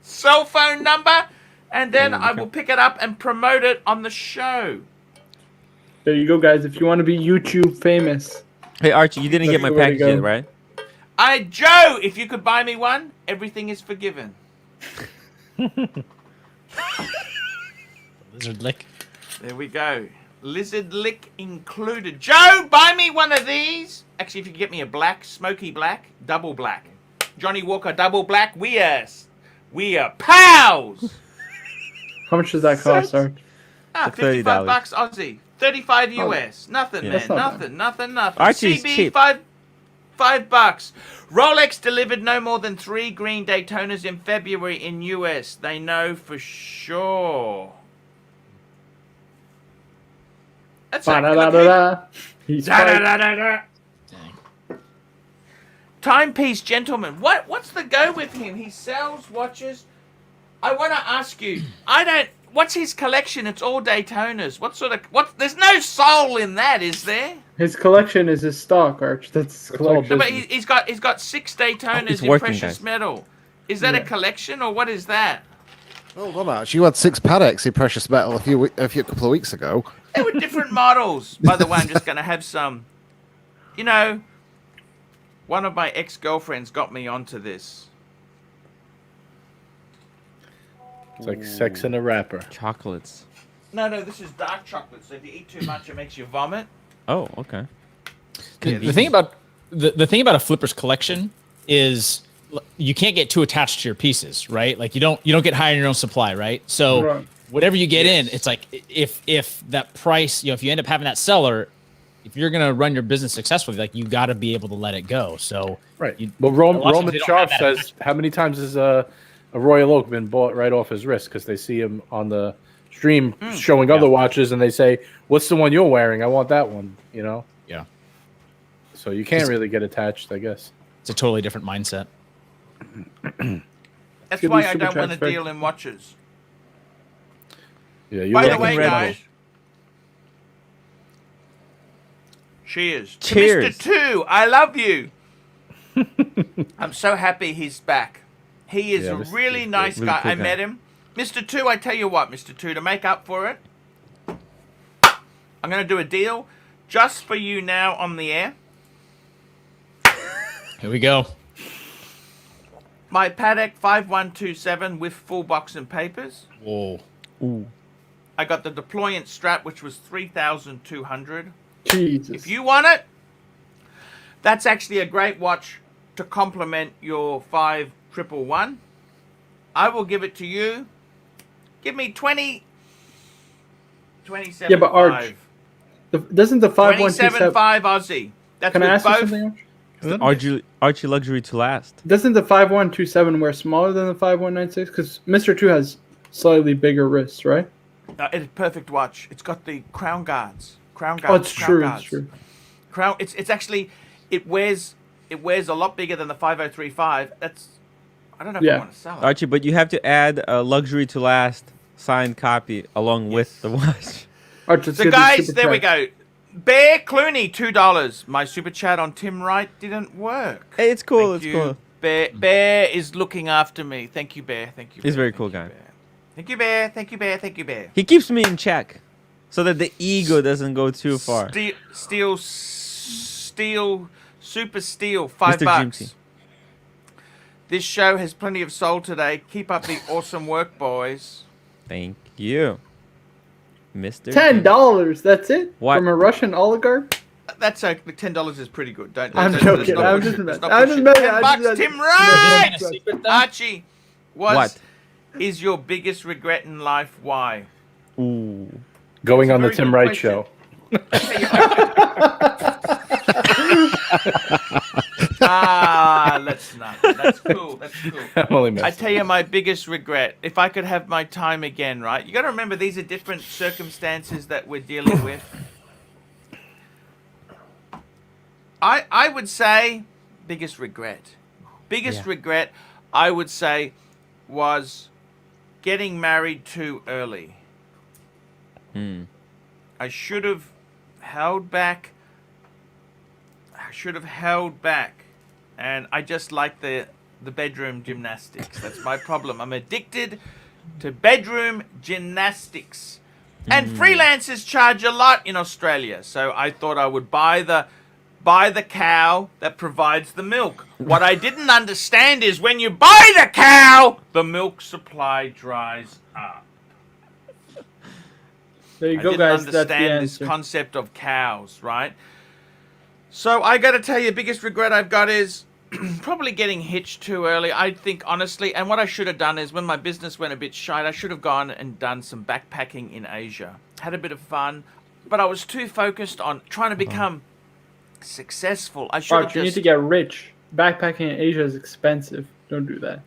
cell phone number, and then I will pick it up and promote it on the show. There you go, guys. If you want to be YouTube famous. Hey, Archie, you didn't That's get my the way to package go. yet, right? Joe, if you could buy me one, everything is forgiven. Lizard lick. There we go. Lizard lick included. Joe, buy me one of these. Actually, if you could get me a black, smoky black, double black. Johnny Walker double black. We are pals. How much does that cost, Arch? Like $55 $30. Aussie. 35 US. Nothing, Yeah. man. That's not Nothing. Archie's CB, cheap. $5. Rolex delivered no more than 3 green Daytonas in February in US. They know for sure. That's okay. Look, Ba-da-da-da-da. He's right. Da-da-da-da-da. Timepiece gentleman. What's the go with him? He sells watches. I want to ask you. What's his collection? It's all Daytonas. There's no soul in that, is there? His collection is his stock, Arch. That's his all collection. No, but he's got 6 Daytonas It's in working, precious guys. metal. Is that a Yeah. collection or what is that? Hold on, Arch. You had 6 Paddocks in precious metal a couple of weeks ago. They were different models. By the way, I'm just going to have some. You know, one of my ex-girlfriends got me onto this. It's like sex in a wrapper. Chocolates. No, this is dark chocolate. So if you eat too much, it makes you vomit. Oh, okay. The thing about the thing about a flipper's collection is you can't get too attached to your pieces, right? Like you don't get high on your own supply, right? So Right. whatever you get in, it's like if that price, if you end up having that seller, if you're gonna run your business successfully, like you got to be able to let it go. So Right. You- But a lot of Roman times they don't Sharp have that says, how many times has a Royal Oak been bought right off his wrist because they see him on the stream showing other watches and they say, "What's the one you're wearing? I want that one." You know. yeah, So you can't really get attached, I guess. it's a totally different mindset. That's Give why me I super don't want to transfer. deal in watches. Yeah. You By the look way, incredible. guys. Cheers. To Cheers. Mr. Two, I love you. I'm so happy he's back. He is Yeah, a Mr. really Two's nice really guy. cool I guy. met him. Mr. Two, I tell you what, Mr. Two, to make up for it, I'm going to do a deal just for you now on the air. Here we go. My Patek 5127 with full box and papers. Whoa. Ooh. I got the deployant strap, which was 3,200. Jesus. If you want it, that's actually a great watch to complement your 5111. I will give it to you. Give me 27. Yeah, but Arch, doesn't the 5127 27.5 Aussie. That's Can I with ask you both. something, Arch? Archie luxury to last. Doesn't the 5127 wear smaller than the 5196? Because Mr. 2 has slightly bigger wrists, right? It's a perfect watch. It's got the crown guards. Crown Oh, guards. it's crown true. guards. It's true. Crown. It's actually it wears a lot bigger than the 5035. That's I don't know if I Yeah. want to sell it. Archie, but you have to add a luxury to last signed copy along with the watch. Arch, let's So get guys, these super there we chats. go. Bear Clooney, $2. My super chat on Tim Wright didn't work. Hey, it's cool. Thank It's you. cool. Bear is looking after me. Thank you, Bear. Thank you. He's a Bear. very Thank cool you, guy. Bear. Thank you, Bear. Thank you, Bear. Thank you, Bear. He keeps me in check so that the ego doesn't go too far. Steel, super steel, $5. Dreamsy. This show has plenty of soul today. Keep up the awesome work, boys. Thank you, Mr. $10. That's it. What? From a Russian oligarch. That's $10 is pretty good. Don't. I'm let's joking. not I'm push just it. Let's messing. not I'm push just it. messing. $10, I'm just Tim messing. Wright. Is there a secret, though? Archie was What? is your biggest regret in life? Why? Ooh. Going It's a on the very Tim good Wright question. show. Let's not. That's cool. That's cool. I'm only I messing. tell you my biggest regret. If I could have my time again, right? You got to remember these are different circumstances that we're dealing with. I would say biggest regret. Biggest regret I would say was getting married too early. I should have held back. And I just like the bedroom gymnastics. That's my problem. I'm addicted to bedroom gymnastics. And freelancers charge a lot in Australia. So I thought I would buy the cow that provides the milk. What I didn't understand is when you buy the cow, the milk supply dries up. There you I go, didn't guys. That's the understand this answer. concept of cows, right? So I got to tell you, biggest regret I've got is probably getting hitched too early. I think, honestly, and what I should have done is when my business went a bit shite, I should have gone and done some backpacking in Asia. Had a bit of fun, but I was too focused on trying to become successful. I should have Arch, you just... need to get rich. Backpacking in Asia is expensive. Don't do that.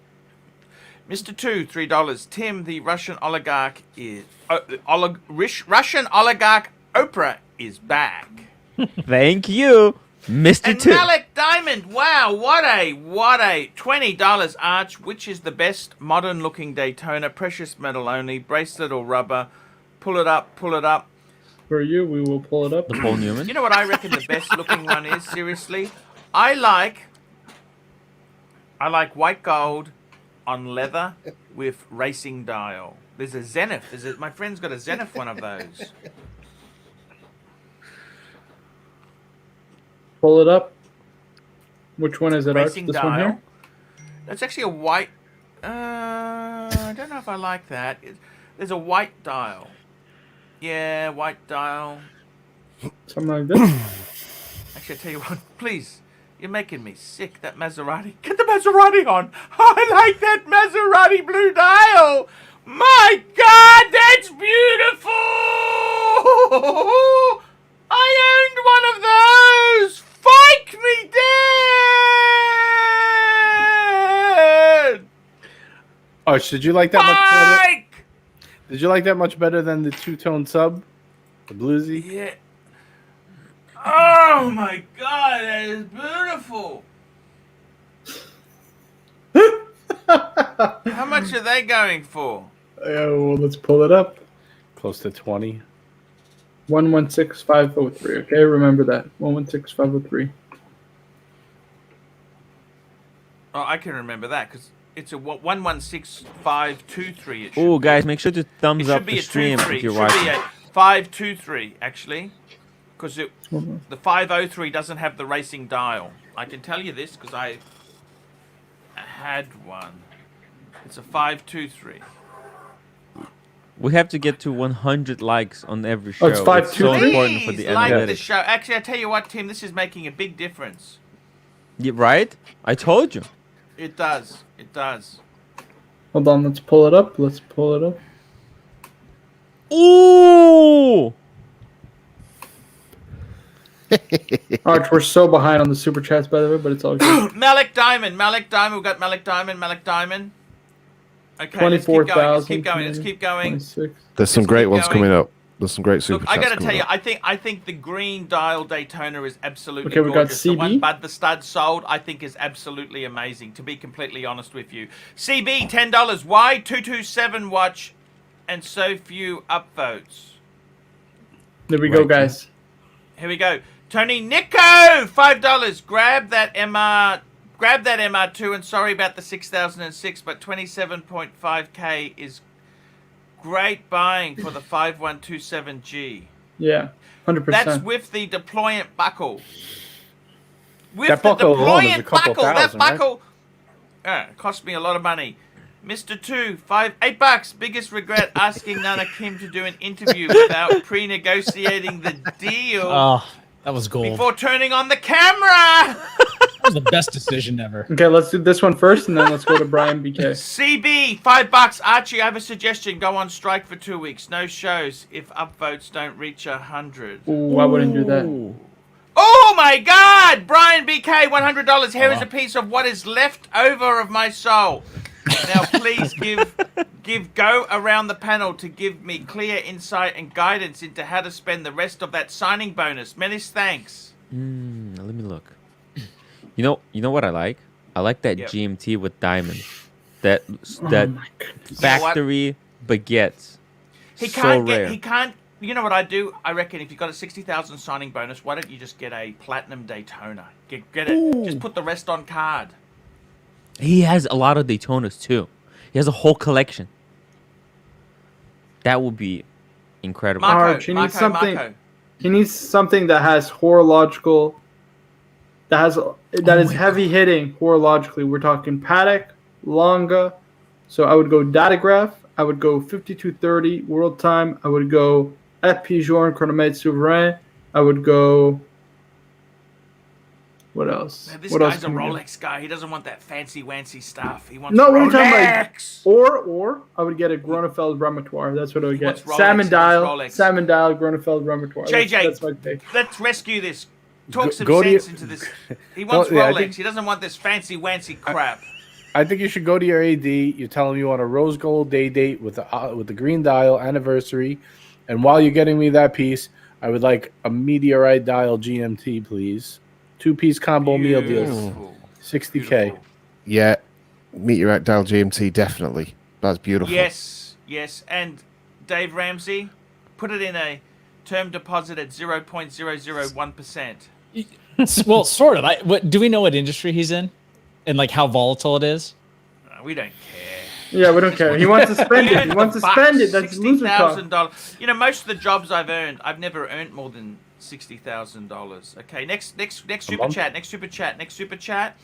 Mr. Two, $3. Tim, the Russian oligarch is... Russian oligarch Oprah is back. Thank you, Mr. And Two. Malik Diamond, wow, what a $20 Arch. Which is the best modern looking Daytona? Precious metal only, bracelet or rubber? Pull it up. For you, we will pull it up. The Paul Newman. You know what I reckon the best looking one is? Seriously, I like white gold on leather with racing dial. There's a Zenith. My friend's got a Zenith one of those. Pull it up. Which one is it, Arch? Racing This dial. one here? That's actually a white. I don't know if I like that. There's a white dial. Yeah, white dial. Something like this. Actually, I tell you what, please. You're making me sick. That Maserati. Get the Maserati on. I like that Maserati blue dial. My God, that's beautiful. I owned one of those. Fike me dead. Arch, did you like that much better? Fike. Did you like that much better than the two-tone sub? The bluesy? Yeah. Oh my God, that is beautiful. How much are they going for? Well, let's pull it up. Close to 20. 116503. Okay, remember that. 116503. Oh, I can remember that because it's a 116523. It should Oh, be. guys, make sure to It thumbs should up be the a stream 23. if you're It should watching. be a 523 actually, because Hold on. the 503 doesn't have the racing dial. I can tell you this because I had one. It's a 523. We have to get to 100 likes on every show. Oh, it's so 523? important for the Please like the analytics. show. Actually, I tell you what, Tim, this is making a big difference. Yeah, right? I told you. It does. It does. Hold on, let's pull it up. Let's pull it up. Ooh! Arch, we're so behind on the super chats, by the way, but it's all good. Malik Diamond. We've got Malik Diamond. Okay, let's keep going. 24,000. Let's keep going. 26. There's some Let's great keep ones going. coming up. There's some great super Look, I chats gotta tell coming you, up. I think the green dial Daytona is absolutely Okay, we got gorgeous. The CB. one Bud the Stud sold, I think, is absolutely amazing. To be completely honest with you, CB $10. Why 227 watch, and so few upvotes? There we go, Right. guys. Here we go. Tony Nico, $5. Grab that MR2, and sorry about the 6006, but 27.5K is great buying for the 5127G. Yeah, 100%. That's with the deployant buckle. With That the buckle alone is a deployant couple buckle, that thousand, right? buckle cost me a lot of money. Mr. Two, $8. Biggest regret asking Nana Kim to do an interview without pre-negotiating the deal Oh, that was gold. before turning on the camera. That was the best decision ever. Okay, let's do this one first, and then let's go to Brian BK. CB, $5. Archie, I have a suggestion. Go on strike for 2 weeks. No shows if upvotes don't reach 100. Ooh, I wouldn't do that. Oh my God! Brian BK, $100. Here is a piece of what is left over of my soul. Now, please go around the panel to give me clear insight and guidance into how to spend the rest of that signing bonus. Many thanks. Let me look. You know what I like? I like that GMT with diamonds. That factory baguettes. He So can't rare. he can't. You know what I do? I reckon if you got a 60,000 signing bonus, why don't you just get a platinum Daytona? Get it. Just put the rest on card. He has a lot of Daytonas too. He has a whole collection. That would be incredible. Arch, he needs something. Marco. He needs something that has horological. That is heavy hitting horologically. We're talking Patek, Longa. So I would go Datograph. I would go 5230 World Time. I would go FP Journe Chronomètre Souverain. I would go. What else? Man, this what guy's else a can we get? Rolex guy. He doesn't want that fancy stuff. He wants No, what are you talking about? Rolex. Or I would get a Gronefeld Repertoire. That's what I would get. wants Rolex, Salmon he Dial, wants Rolex. Salmon Dial, Gronefeld Repertoire. JJ, That's my pick. Let's rescue this. Talk some go to sense your- into this. He wants yeah, I Rolex. think- He doesn't want this fancy crap. I think you should go to your AD. You tell him you want a rose gold day date with the green dial anniversary, and while you're getting me that piece, I would like a meteorite dial GMT, please. 2-piece combo meal deals, Beautiful. 60K. Beautiful. Yeah, Meteorite Dial GMT, definitely. That's beautiful. Yes. And Dave Ramsey, put it in a term deposit at 0.001%. Well, sort of. What do we know what industry he's in, and like how volatile it is? We don't care. Yeah, we don't care. He wants to spend it. He wants to spend it. That's loser talk. $60,000. You know, most of the jobs I've earned, I've never earned more than $60,000. Okay, next super month? chat. Next super chat.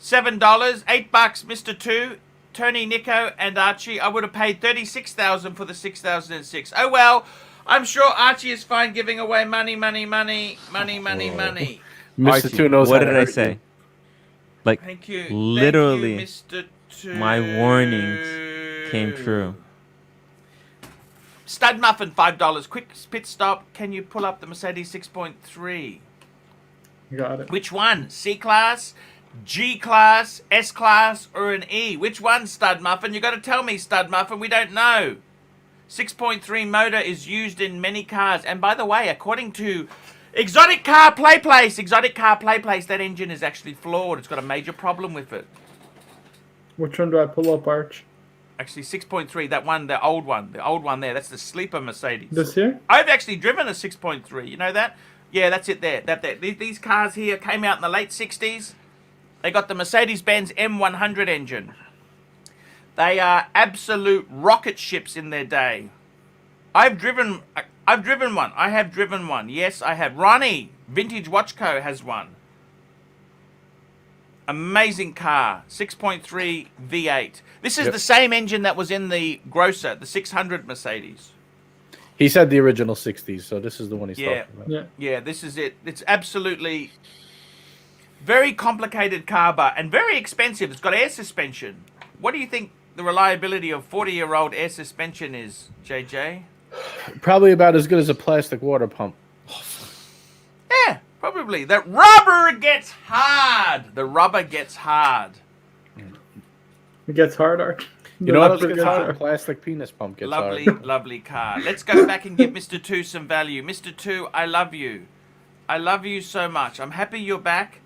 $7, $8, Mr. Two, Tony, Nico, and Archie. I would have paid $36,000 for the 6006. Oh well, I'm sure Archie is fine giving away money. Mr. Archie, Two knows What how to did I hurt say? you. Like Thank you. literally, Thank you, Mr. Two. my warnings came true. Stud Muffin, $5. Quick pit stop. Can you pull up the Mercedes 6.3? Got it. Which one? C class, G class, S class, or an E? Which one, Stud Muffin? You got to tell me, Stud Muffin. We don't know. 6.3 motor is used in many cars. And by the way, according to Exotic Car Play Place, that engine is actually flawed. It's got a major problem with it. Which one do I pull up, Arch? Actually, 6.3, that one, the old one there. That's the sleeper Mercedes. This here? I've actually driven a 6.3. You know that? Yeah, that's it there. These cars here came out in the late 60s. They got the Mercedes-Benz M100 engine. They are absolute rocket ships in their day. I've driven one. I have driven one. Yes, I have. Ronnie, Vintage Watch Co. has one. Amazing car. 6.3 V8. This is the same engine that was in the Grosser, the 600 Mercedes. He said the original 60s, so this is the one he's talking about. Yeah. Yeah, this is it. It's absolutely very complicated car, and very expensive. It's got air suspension. What do you think the reliability of 40-year-old air suspension is, JJ? Probably about as good as a plastic water pump. Yeah, probably. The rubber gets hard. It gets hard, Arch. You know what else gets hard? A plastic penis pump gets Lovely, hard. lovely car. Let's go back and give Mr. Two some value. Mr. Two, I love you. I love you so much. I'm happy you're back.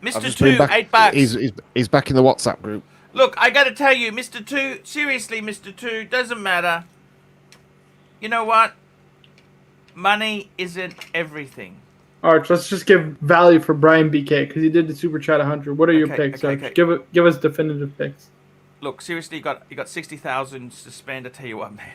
I've Mr. just been Two, back- $8. He's back in the WhatsApp group. Look, I got to tell you, Mr. Two, seriously, Mr. Two, doesn't matter. You know what? Money isn't everything. Arch, let's just give value for Brian BK because he did the super chat 100. What are your Okay, picks, okay, Arch? okay. Give us definitive picks. Look, seriously, you got 60,000 to spend. I tell you what, man.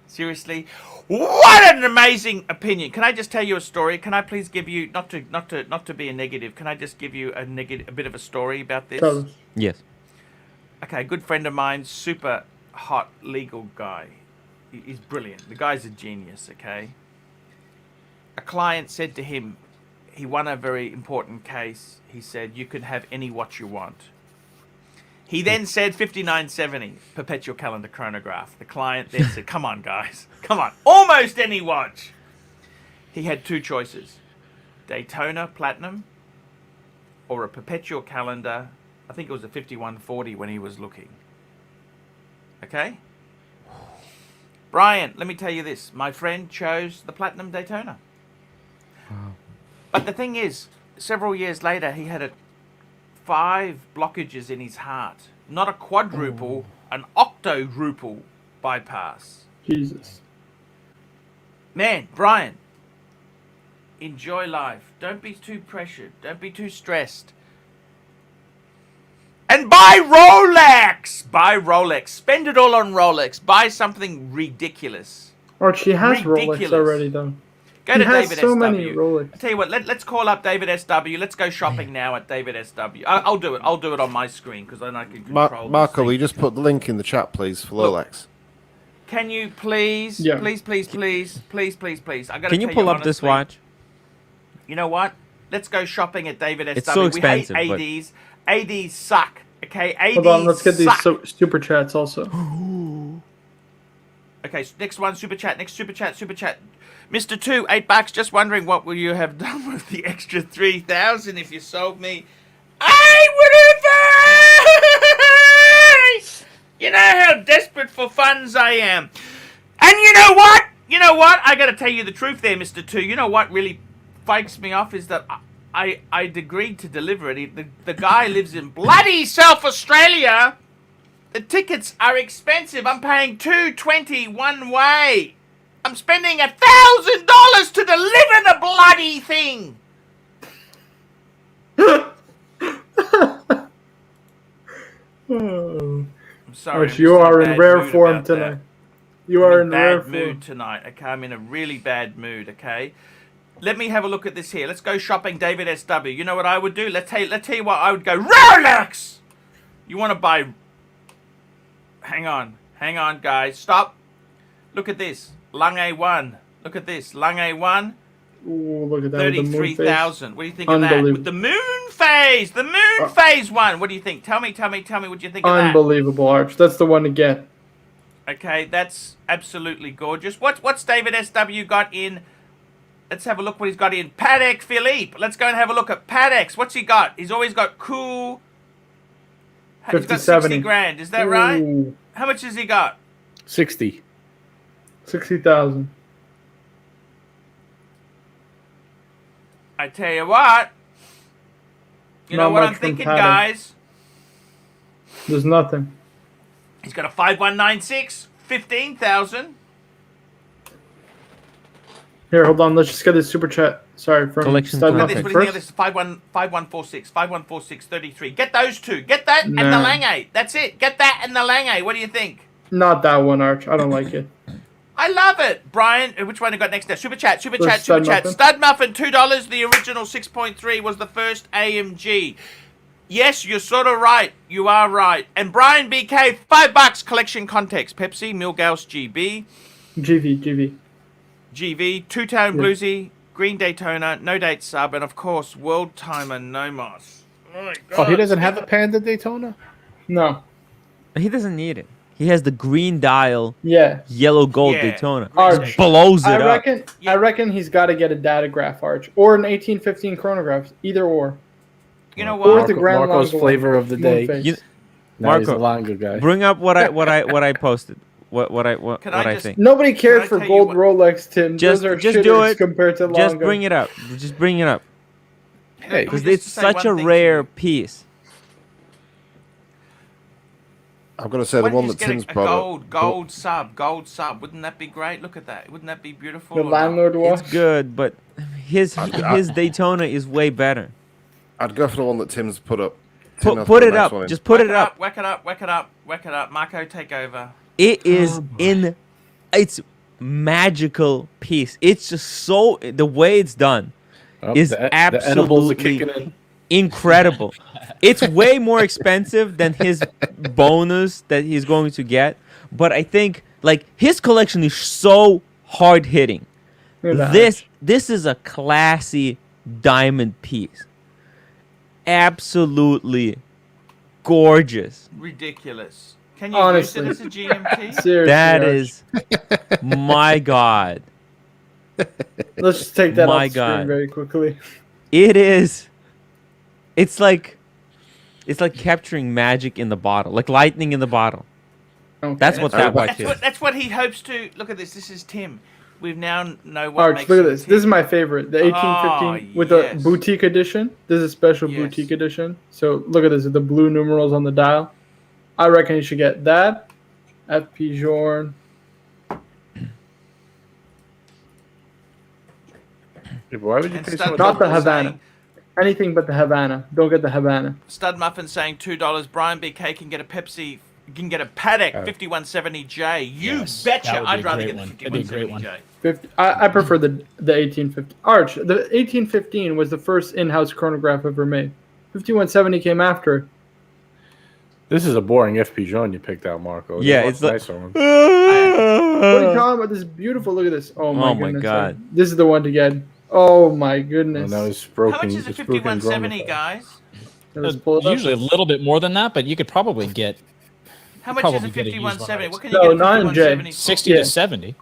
Seriously, what an amazing opinion. Can I just tell you a story? Can I please give you not to be a negative? Can I just give you a bit of a story about this? Tell us. Yes. Okay, a good friend of mine, super hot legal guy. He's brilliant. The guy's a genius, okay? A client said to him, he won a very important case. He said, you can have any watch you want. He then said 5970, perpetual calendar chronograph. The client then said, come on, guys. Come on. Almost any watch. He had two choices. Daytona Platinum or a perpetual calendar. I think it was a 5140 when he was looking. Okay? Brian, let me tell you this. My friend chose the Platinum Daytona. Wow. But the thing is, several years later, he had 5 blockages in his heart. Not a quadruple, an octodruple bypass. Jesus. Man, Brian, enjoy life. Don't be too pressured. Don't be too stressed. And buy Rolex! Buy Rolex. Spend it all on Rolex. Buy something ridiculous. Archie has Rolex Ridiculous. already, though. Go He to has David so SW. many Rolex. I tell you what, let's call up David SW. Let's go shopping now at David SW. I'll do it. I'll do it on my screen because then I can control Marco, the will you just put the link in the chat, please, for Look. Rolex? Can you please, Yeah. please, I gotta Can you tell pull up this honestly, watch? You know what? Let's go shopping at David SW. It's so expensive, We but- hate ADs. ADs suck. Okay, ADs Hold on, let's get these suck. super chats also. Okay, so next one, super chat. Next super chat. Mr. 2, $8. Just wondering what will you have done with the extra 3,000 if you sold me? I would have. You know how desperate for funds I am. And you know what? I got to tell you the truth there, Mr. 2. You know what really fakes me off is that I agreed to deliver it. The guy lives in bloody South Australia. The tickets are expensive. I'm paying $220 one way. I'm spending $1,000 to deliver the bloody thing. Oh. I'm sorry. Archie, you I'm just are a in bad rare mood form about that. tonight. You are I'm in in rare bad mood form. tonight. Okay, I'm in a really bad mood. Okay, let me have a look at this here. Let's go shopping, David SW. You know what I would do? Let's tell you what I would go. Rolex. You want to buy? Hang on, guys. Stop. Look at this. Lung A1. Look at this. Lung A1. Ooh, look at that. with the moon face. 33,000. What do you think of that? Unbelievable. With the moon phase. The moon phase one. What do you think? Tell me what you think of that. Unbelievable, Arch. That's the one to get. Okay, that's absolutely gorgeous. What's David SW got in? Let's have a look what he's got in Patek Philippe. Let's go and have a look at Pateks. What's he got? He's always got cool. He's got 60 grand. Is that right? Ooh, How much has he got? 60. 60,000. I tell you what. You know Not what much I'm from thinking, Patek. guys? There's nothing. He's got a 5196, 15,000. Here, hold on. Let's just get this super chat. Sorry, from Collection Stud Look at Nothing. this. Muffin What do you think of first. this? 5146, 33. Get those two. Get that and the No. Lange. That's it. Get that and the Lange. What do you think? Not that one, Arch. I don't like it. I love it. Brian, which one I got next there? Super chat. Stud Muffin. Stud Muffin, $2. The original 6.3 was the first AMG. Yes, you're sort of right. You are right. And Brian BK, $5. Collection context. Pepsi, Milgauss GB, GV. GV, Two-Tone Yeah. Bluesy, Green Daytona, No Date Sub, and of course, World Timer Nomos. Oh my God. Oh, he doesn't have a Panda Daytona? No. He doesn't need it. He has the green dial, Yeah. yellow gold Yeah. Daytona. Arch. Blows it I up. reckon he's got to get a datograph, Arch, or an 1815 chronograph, either or. You know Or what? the Grand Marco's Longo flavor of the moon day. face. You- Now he's a Marco, Longo guy. Bring up what I posted. What Can I I just- think. Nobody cares I for tell you gold what- Rolex, Tim. Just- Those are just do shitters it. compared to Just Longo. bring it up. Just bring it up. Hey, Because just it's to say such one a thing to rare you. piece. I'm going to say the Why don't one you that just get Tim's a brought up. gold sub. Wouldn't that be great? Look at that. Wouldn't that be beautiful? The or not? landlord watch. It's good, but his Daytona is way better. I'd go for the one that Tim's put up. Put it up. Just put it up. Whack it up. Marco, take over. It is it's magical piece. It's just so the way it's done Oh, is the edibles are absolutely kicking in. incredible. It's way more expensive than his bonus that he's going to get, but I think like his collection is so hard hitting. Look at that. This is a classy diamond piece. Absolutely gorgeous. Ridiculous. Can you Honestly. use it as a GMT? Seriously, That Arch. is, my God. Let's just take that My off the screen God. very quickly. It is. It's like capturing magic in the bottle, like lightning in the bottle. Okay. That's what that watch is. That's what he hopes to. Look at this. This is Tim. We now know what Arch, makes look at him this. Tim. This is my favorite. The 1815 with yes. the boutique edition. This is a special Yes. boutique edition. So look at this. The blue numerals on the dial. I reckon you should get that. FP Journe. Yeah, but why would you And pay so Stud much? Not the Muffin Havana. saying- Anything but the Havana. Don't get the Havana. Stud Muffin saying $2. Brian BK can get a Pepsi. Can get a Paddock Oh. 5170J. You Yes, betcha. that would be I'd a rather great get the one. That'd be a great 5170J. I prefer the 1850. Arch, the 1815 was the first in-house chronograph ever made. 5170 came after. This is a boring FP Journe you picked out, Marco. Yeah, There's it's lots like- nicer ones. What are you talking about? This is beautiful. Look at this. Oh my Oh my goodness. God. This is the one to get. Oh my Oh, goodness. now it's broken. How much is a it's broken 5170, drum. guys? Let's pull it up. Usually a little bit more than that, but you could probably get How much is a Probably get a used one 5170? right. What can you No, get a not in J. 5170 for? 60 Yeah. to 70.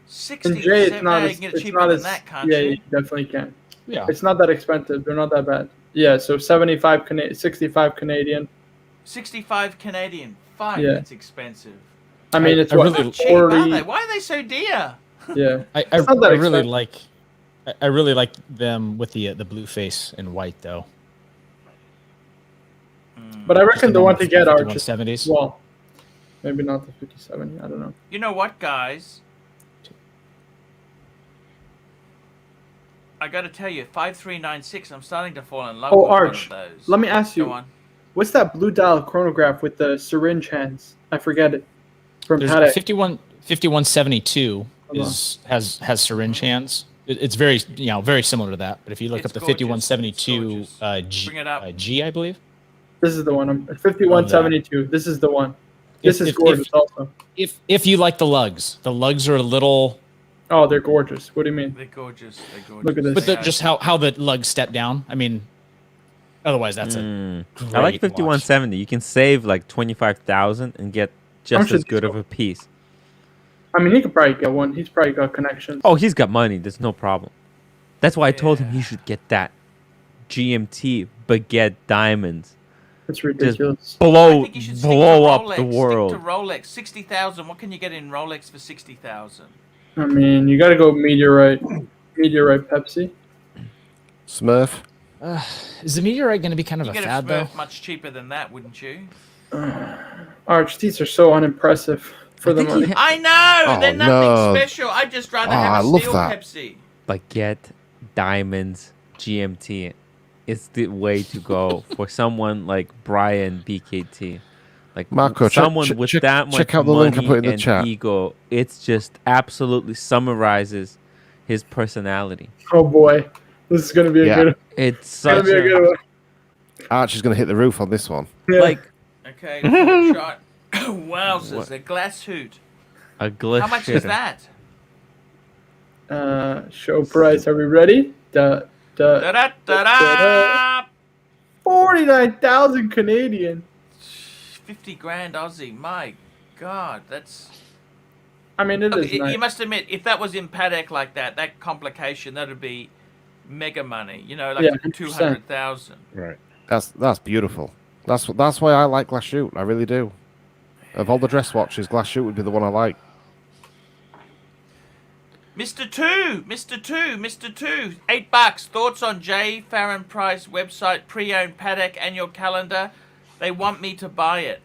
60 In to J, it's 70. not You as. can get it It's cheaper not than as. that, can't Yeah, you? you definitely can. Yeah. It's not that expensive. They're not that bad. Yeah, so 75 Canadian, 65 Canadian. 65 Canadian. Fine, Yeah. that's expensive. I mean, it's I what really- Cheap, are 40. they? Why are they so dear? Yeah. I It's not that really expensive. like I really like them with the blue face and white though. But I reckon the one to get Arch is 170s. well, maybe not the 5070. I don't know. You know what, guys? I got to tell you, 5396. I'm starting to fall in love Oh, with Arch, one of those. let me ask you. Go on. What's that blue dial chronograph with the syringe hands? I forget it. From There's Patek. 5172 Hold on. has syringe hands. It's very very similar to that. But if you look It's up the gorgeous. 5172 It's G, Bring it up. G, I believe. This is the one. 5172. This is the one. This is gorgeous also. If you like the lugs are a little, Oh, they're gorgeous. What do you mean? They're gorgeous. They're gorgeous. Look at this. but They are. just how the lugs step down. I mean, otherwise that's a I like great 5170. You can save like 25,000 and get just much as is good this of a piece. I mean, he could probably get one. He's probably got connections. Oh, he's got money. There's no problem. That's why I told him he Yeah. should get that GMT baguette diamonds. It's ridiculous. I Blow think you should stick blow to up Rolex. the world. Stick to Rolex. 60,000. What can you get in Rolex for 60,000? I mean, you got to go meteorite. Meteorite Pepsi. Smurf. Is the meteorite going to be kind of You a get a fad though? Smurf much cheaper than that, wouldn't you? Arch, these are so unimpressive for the money. I know. Oh, they're nothing no. special. I'd just rather Oh, I have a love steel that. Pepsi. Baguette diamonds GMT. It's the way to go for someone like Brian BKT. Like Marco, check- someone check- with check- that much check out the link I money put in the and chat. ego. It's just absolutely summarizes his personality. Oh boy, this is gonna be a Yeah. good. It's It's such gonna be a good a one. Archie's going to hit the roof on this one. Yeah. like Okay, full shot. Wowzers, a glass hoot. a glish. How much is that? Show price. Are we ready? Da-da-da-da! 49,000 Canadian. 50 grand Aussie. My God, that's. I mean, it Look, is nice. you must admit, if that was in Paddock like that, that complication, that'd be mega money. You know, like Yeah, 100%. 200,000. Right. That's beautiful. That's why I like glass shoot. I really do. Of all the dress watches, glass shoot would be the one I like. Mr. Two, Mr. Two, Mr. Two, $8. Thoughts on J. Farron Price website, pre-owned Paddock annual calendar? They want me to buy it.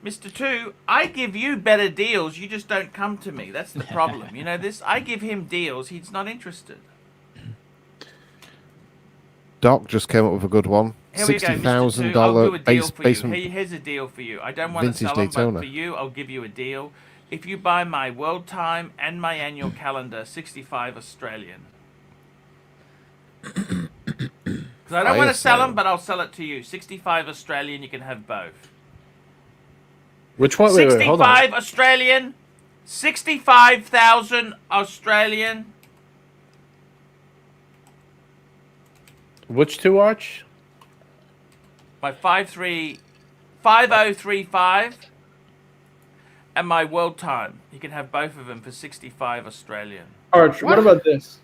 Mr. Two, I give you better deals. You just don't come to me. That's the problem. You know this. I give him deals. He's not interested. Doc just came up with a good one. Here we go, Mr. Two. I'll do a $60,000 deal for you. basement. Here's a deal for you. I don't want to Vintage sell them, Daytona. but for you, I'll give you a deal. If you buy my world time and my annual calendar, 65 Australian. Because I don't want to sell them, but I'll sell it to you. 65 Australian, you can have both. Which one? Wait, hold on. 65 Australian, 65,000 Australian. Which two, Arch? My 5035 and my world time. You can have both of them for 65 Australian. Arch, what about this?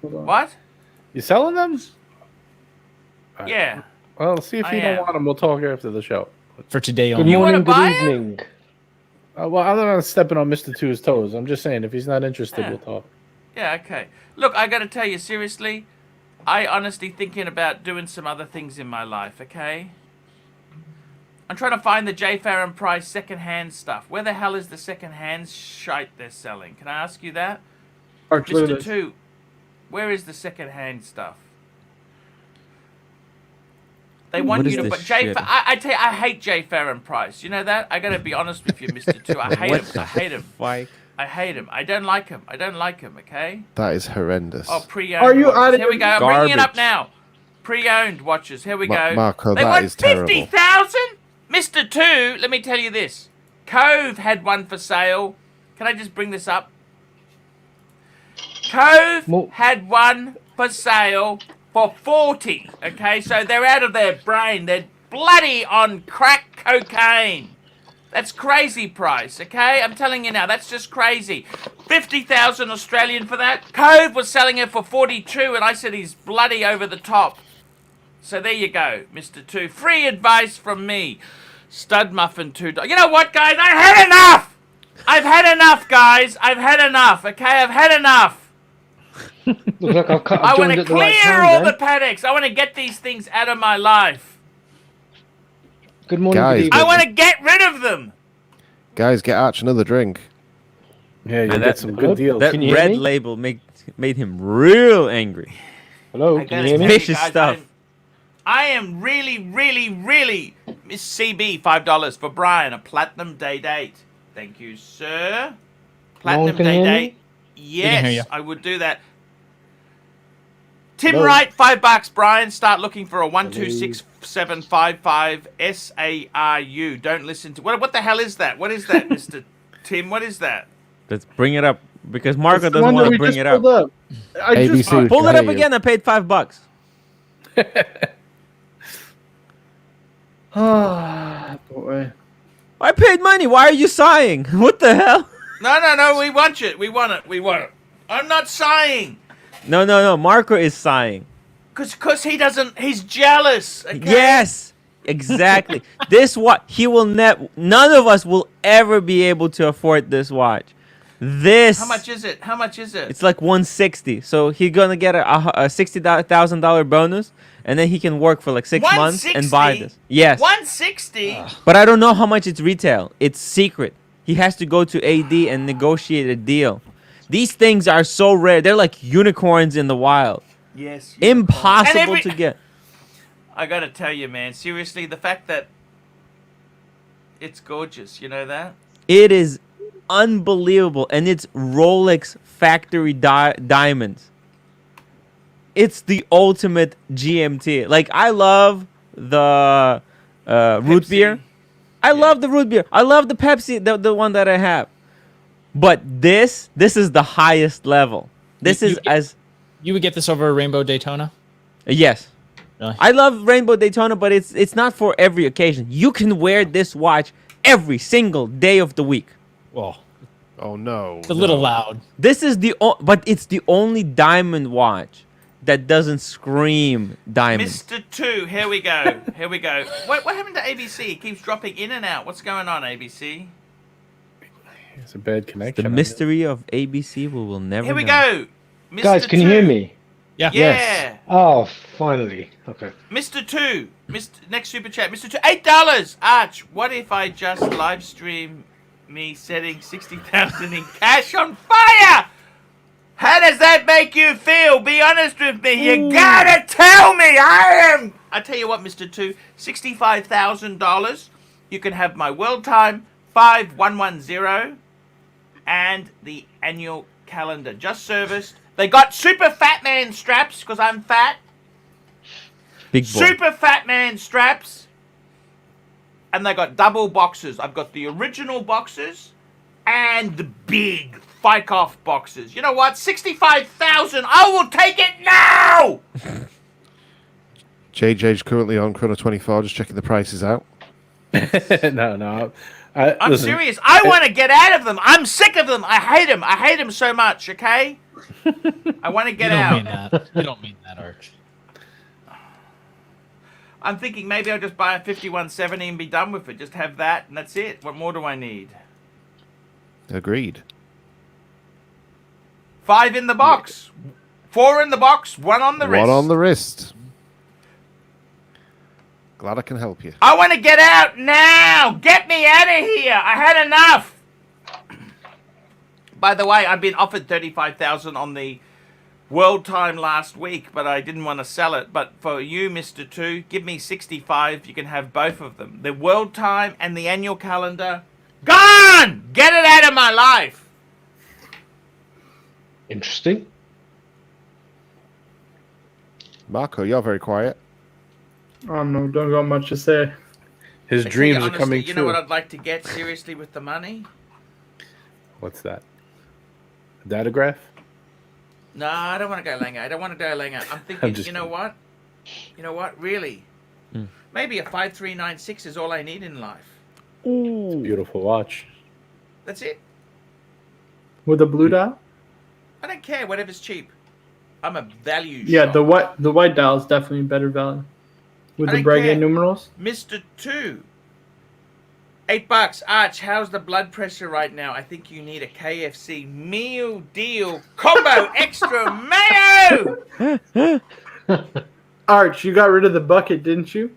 Hold on. What? You selling them? Yeah. Well, see if I you don't am. want them. We'll talk after the show. For today Good only. You wanna morning, good buy it? evening. Well, I'm not stepping on Mr. Two's toes. I'm just saying, if he's not interested, Yeah. we'll talk. Yeah, okay. Look, I gotta tell you, seriously, I honestly thinking about doing some other things in my life, okay? I'm trying to find the J. Farron Price second-hand stuff. Where the hell is the second-hand shite they're selling? Can I ask you that? Arch, look at Mr. this. Two, where is the second-hand stuff? They want What you is to, this but J. shit? I tell you, I hate J. Farron Price. You know that? I gotta be honest with you, Mr. Two. I hate What him. the I hate him. Like, I hate him. I don't like him. I don't like him. Okay. That is horrendous. Oh, pre-owned. Are you watches. out of Here we go. your I'm bringing it up garbage? now. Pre-owned watches. Here we go. Marco, they that want is terrible. 50,000. Mr. Two. Let me tell you this. Cove had one for sale. Can I just bring this up? Cove Well- had one for sale for 40. Okay, so they're out of their brain. They're bloody on crack cocaine. That's crazy price, okay? I'm telling you now, that's just crazy. 50,000 Australian for that. Cove was selling it for 42, and I said he's bloody over the top. So there you go, Mr. Two. Free advice from me. Stud Muffin $2. You know what, guys? I had enough! I've had enough, guys. I've had enough, okay? I've had enough. Looks like I've I want joined to at the right clear time all then. the paddocks. I want to get these things out of my life. Good morning, Guys, good evening. I want to get rid of them. Guys, get Arch another drink. Yeah, you'll Man, get that- some good deals. that Can you hear red me? label made him real angry. Hello, I can gotta you hear me? tell you Vicious guys, stuff. I am really Miss CB $5 for Brian, a platinum day date. Thank you, sir. Platinum can day hear me? date. can hear you. Yes, I would do that. Tim Hello? Wright, $5. Brian, start looking for a 126755 SARU. Don't listen to what the hell is that? What is that, Mr. Tim? What is that? Let's bring it up because Marco It's the doesn't one that want we to bring just it up. pulled up. I ABC. just Pull it Hey, up you. again. I paid $5. Ah, boy. I paid money. Why are you sighing? What the hell? No, we want it. We want it. We want it. I'm not sighing. No. Marco is sighing. Cause he doesn't, he's jealous. Okay? Yes, exactly. This watch, he will none of us will ever be able to afford this watch. This. How much is it? How much is it? It's like 160. So he's gonna get a $60,000 bonus, and then he can work for like 6 months and buy 160? this. Yes. 160. But I don't know how much it's retail. It's secret. He has to go to AD and negotiate a deal. These things are so rare. They're like unicorns in the wild. Yes. Impossible to get. I gotta tell you, man. Seriously, the fact that it's gorgeous. You know that? It is unbelievable, and it's Rolex factory diamonds. It's the ultimate GMT. Like, I love the root Pepsi. beer. I love the root beer. I love the Pepsi, the one that I have. But this is the highest level. This You- is you- as You would get this over a Rainbow Daytona? yes. Really? I love Rainbow Daytona, but it's not for every occasion. You can wear this watch every single day of the week. Well, Oh no. it's a little loud. This is but it's the only diamond watch that doesn't scream diamond. Mr. Two. Here we go. Here we go. What happened to ABC? It keeps dropping in and out. What's going on, ABC? It's a bad connection. The mystery of ABC we will never Here we know. go. Mr. Guys, can you hear Two. me? Yeah. Yeah. Oh, finally. Okay. Mr. Two. Next super chat. Mr. Two. $8. Arch, what if I just live stream me setting 60,000 in cash on fire? How does that make you feel? Be honest with me. You gotta tell me. I tell you what, Mr. Two. $65,000. You can have my world time 5110 and the annual calendar just serviced. They got super fat man straps because I'm fat. Big boy. Super fat man straps. And they got double boxes. I've got the original boxes and the big Fike Off boxes. You know what? 65,000. I will take it now. JJ's currently on Chrono 24, just checking the prices out. No. I'm Listen, serious. I want to get out of them. I'm sick of them. I hate them. I hate them so much. Okay. I want to get You don't out. mean that. You don't mean that, Arch. I'm thinking maybe I'll just buy a 5170 and be done with it. Just have that and that's it. What more do I need? Agreed. 5 in the box. 4 in the box. 1 on the wrist. One on the wrist. Glad I can help you. I want to get out now. Get me out of here. I had enough. By the way, I've been offered 35,000 on the World Time last week, but I didn't want to sell it. But for you, Mr. 2, give me 65. You can have both of them. The World Time and the annual calendar. Gone! Get it out of my life. Interesting. Marco, you're very quiet. Oh no, don't got much to say. his I tell you dreams are honestly, coming You true. know what I'd like to get seriously with the money? What's that? A datograph? No, I don't want to go Langer. I don't want to go Langer. I'm thinking, just you know what? You know what? Really? Maybe a 5396 is all I need in life. Beautiful watch. That's it. With a blue dial? I don't care. Whatever's cheap. I'm a value Yeah, shop. the white dial is definitely better value. With I the don't Breguet care. numerals? Mr. 2. $8. Arch, how's the blood pressure right now? I think you need a KFC meal deal combo extra mayo. Arch, you got rid of the bucket, didn't you?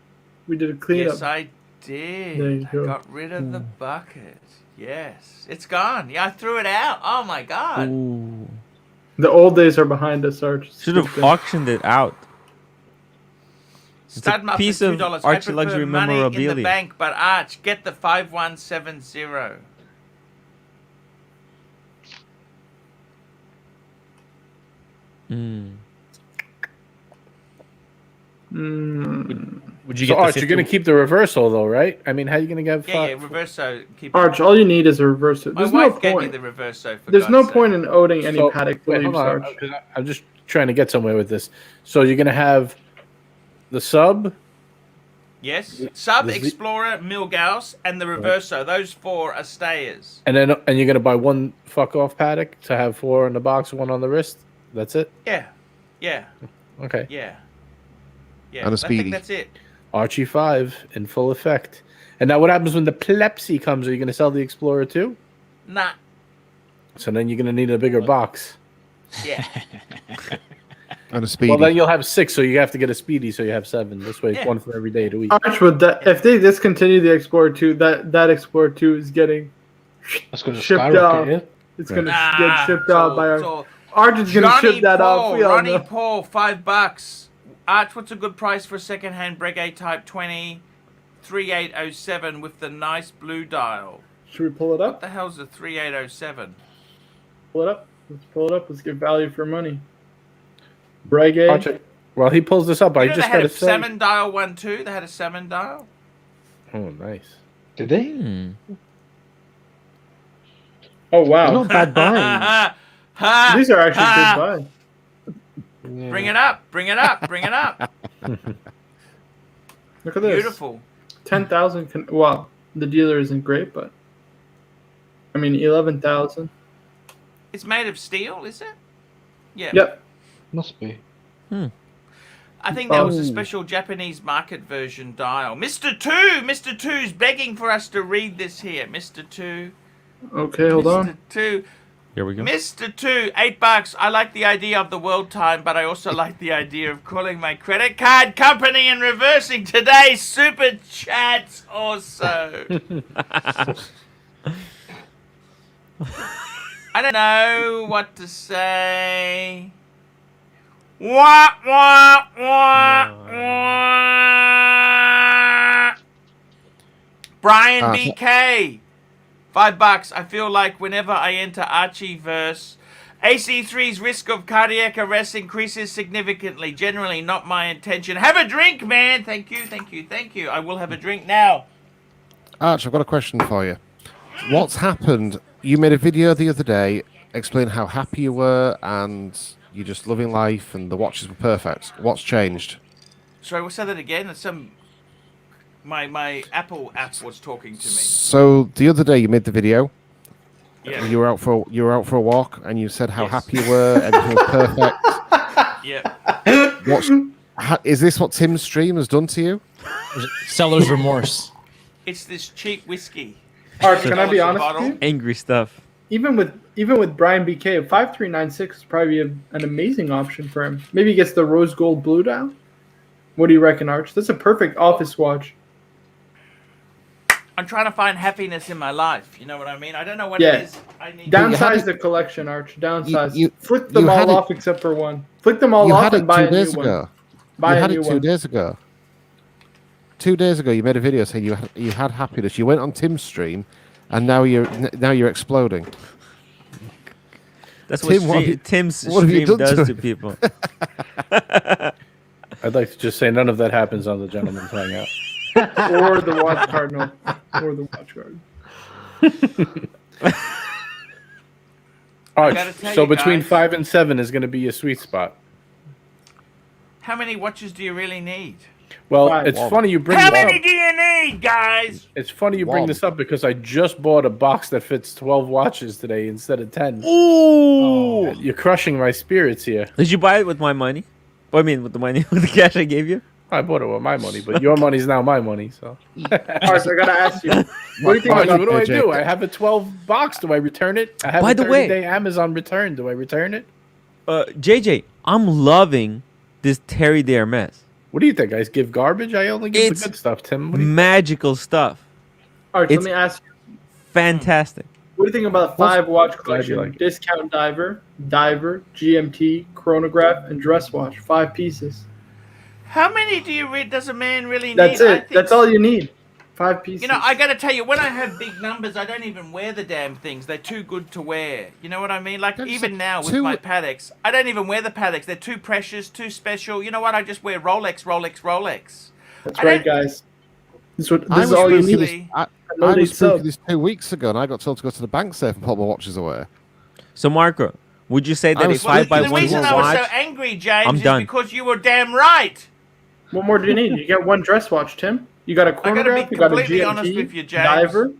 We did a cleanup. Yes, I did. There you I go. got rid of the bucket. Yes. It's gone. Yeah, I threw it out. Oh my god. Ooh. The old days are behind us, Arch. It's a Should good have thing. auctioned it out. Stud muffin, piece of $2. Archie I prefer luxury money in the memorabilia. bank, but Arch, get the 5170. Would you So, get Arch, the you're going to keep the reversal, though, right? I mean, how are you going to get Yeah, reverso. Keep it. Arch, all you need is a reverso. My There's no wife gave me point. the reverso. For There's God's no sake. point in owning any paddock wait, beliefs, hold on, Arch. 'cause I'm just trying to get somewhere with this. So you're going to have the sub, Yes, Sub, The Z- Explorer, Milgauss, and the Reverso. Those 4 are stayers. and you're going to buy one fuck off paddock to have 4 in the box, 1 on the wrist. That's it. Yeah, yeah, Okay. yeah. And a I Speedy. think that's it. Archie 5 in full effect. And now what happens when the Plepsy comes? Are you going to sell the Explorer too? Nah, So then you're going to need a bigger box. yeah. And a Speedy. Well, then you'll have 6, so you have to get a Speedy, so you have 7. This way, it's Yeah. 1 for every day of the week. Arch, with that, if they discontinue the Explorer 2, that Explorer 2 is getting That's going to shipped skyrocket, out. yeah? It's gonna Nah, get shipped it's out all- by it's our. all- Arch is gonna Johnny ship that Paul, out. We all Ronnie know. Paul, $5. Arch, what's a good price for a second-hand Breguet Type 20 3807 with the nice blue dial? Should we pull it What up? the hell's a 3807? Pull it up. Let's pull it up. Let's get value for money. Breguet. Archie, while he pulls this up, I You know just they had got a to say. 7-dial one too. They had a 7-dial. Oh, nice. Did they? Oh wow. Not bad buys. Ha! These are actually Ha! good buys. Yeah. Bring it up! Bring it up! Bring it up! Look at this. Beautiful. 10,000. Well, the dealer isn't great, but I mean 11,000. It's made of steel, is it? Yeah. Yep. Must be. I think that was a Oh. special Japanese market version dial. Mr. 2! Mr. 2's begging for us to read this here. Mr. 2. Okay, hold Mr. on. 2. Here we go. Mr. 2, $8. I like the idea of the world time, but I also like the idea of calling my credit card company and reversing today's super chats also. I don't know what to say. Wah, wah, wah, wah. Brian Ah, BK. $5. I feel like whenever I enter Archieverse, AC3's risk of cardiac arrest increases significantly. Generally not my intention. Have a drink, man. Thank you, thank you, thank you. I will have a drink now. Arch, I've got a question for you. What's happened? you made a video the other day explaining how happy you were and you're just loving life and the watches were perfect. What's changed? Sorry, we'll say that again. It's my Apple app was talking to me. So the other day you made the video. Yeah. You were out for a walk and you said how Yes. happy you were. Everything was perfect. Yeah. Is this what Tim's stream has done to you? Seller's remorse. It's this cheap whiskey. Arch, can I be $2 a honest bottle. with you? Angry stuff. Even with Brian BK, 5396 is probably an amazing option for him. Maybe he gets the rose gold blue dial. What do you reckon, Arch? That's a perfect office watch. I'm trying to find happiness in my life. You know what I mean? I don't know what Yeah. it is. I need. Downsize the collection, Arch. Downsize. Flick them you had all it- off except for one. Flick them all You off had it and buy 2 a new days one. ago. Buy You a had new it 2 one. days ago. 2 days ago, you made a video saying you had happiness. You went on Tim's stream, and now you're exploding. That's Tim, what what have you- Tim's what have you stream done does to to people. I'd like to just say none of that happens on the Gentleman's Hangout. Or the watch cardinal. Or the watch card. Arch, gotta tell so you between guys- 5 and 7 is going to be your sweet spot. How many watches do you really need? Well, Five. it's funny you bring How this many up. do you need, guys? It's funny you bring One. this up because I just bought a box that fits 12 watches today instead of 10. Ooh! You're crushing my spirits here. Did you buy it with my money? I mean, with the money, with the cash I gave you? I bought it with my money, but your money's now my money. So, Arch, I gotta ask you. What do you think Arch, about what do I AJ? do? I have a 12 box. Do I return it? I have By a the 30 way- day Amazon return. Do I return it? JJ, I'm loving this Terry d'Hermes. What do you think? I give garbage? I only give It's the good stuff, Tim. What do you Magical stuff. Arch, let It's- me ask you. Fantastic. What do you think about 5 watch collection? like it. Discount diver, GMT, chronograph, and dress watch. 5 pieces. How many do you read? Does a man really need? That's I it. think- That's all you need. 5 pieces. You know, I gotta tell you, when I have big numbers, I don't even wear the damn things. They're too good to wear. You know what I mean? Like, That's even now with too- my Patek's, I don't even wear the Patek's. They're too precious, too special. You know what? I just wear Rolex. That's I right, don't- guys. This I is was all you spooky need. Seriously. No I need was spooky sub. this 2 weeks ago, and I got told to go to the bank safe and put my watches away. So, Marco, would you say that I a was- 5 by the 1 reason I was so watch? angry, James, I'm is done. because you were damn right. What more do you need? You got 1 dress watch, Tim. You got a gotta be chronograph. You got a completely GMT honest with you, James. diver.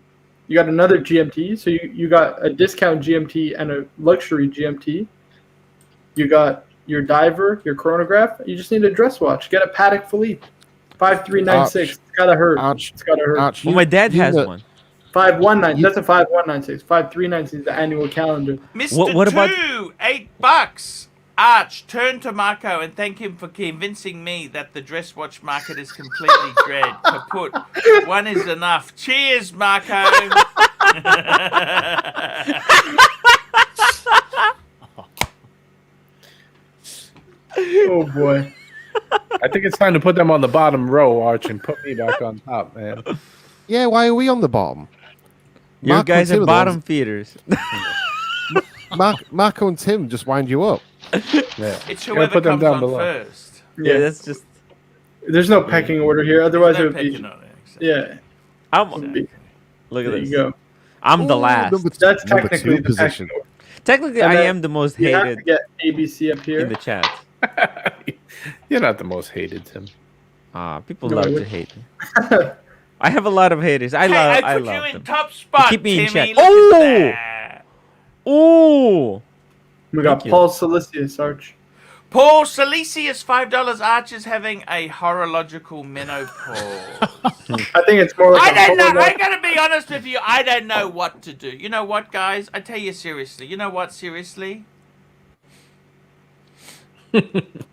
You got another GMT. So you got a discount GMT and a luxury GMT. You got your diver, your chronograph. You just need a dress watch. Get a Patek Philippe. 5396. It's gotta hurt. Arch, It's gotta hurt. Arch, Well, my dad has one. 519. That's a 5196. 5396 is the annual calendar. Mr. What about- $8. Arch, turn to Marco and thank him for convincing me that the dress watch market is completely dead. Kaput. One is enough. Cheers, Marco. Oh boy. I think it's time to put them on the bottom row, Arch, and put me back on top, man. Yeah, why are we on the bottom? You Marco guys and Tim are are the bottom ones- feeders. Marco and Tim just wind you up. Yeah. It's Gotta whoever put them comes down on below. first. Yeah, that's just. There's no pecking order here. Otherwise, No it would be. pecking on it. Yeah. I'm, it would be- look at There this. you go. I'm the Ooh, last. That's number technically two the position. pecking order. Technically, And I then am the most You have to hated get ABC up here. in the chat. You're not the most hated, Tim. People No, love I to would- hate me. I have a lot of haters. I Hey, love. I I put you love in them. top spot, keep me in Timmy. check. Look Oh! at that. Ooh. We got you. Paul Silicius, Arch. Paul Silicius, $5. Arch is having a horological menopause. I think it's more like I a don't know. horror- I gotta be honest with you. I don't know what to do. You know what, guys? I tell you seriously. You know what? Seriously,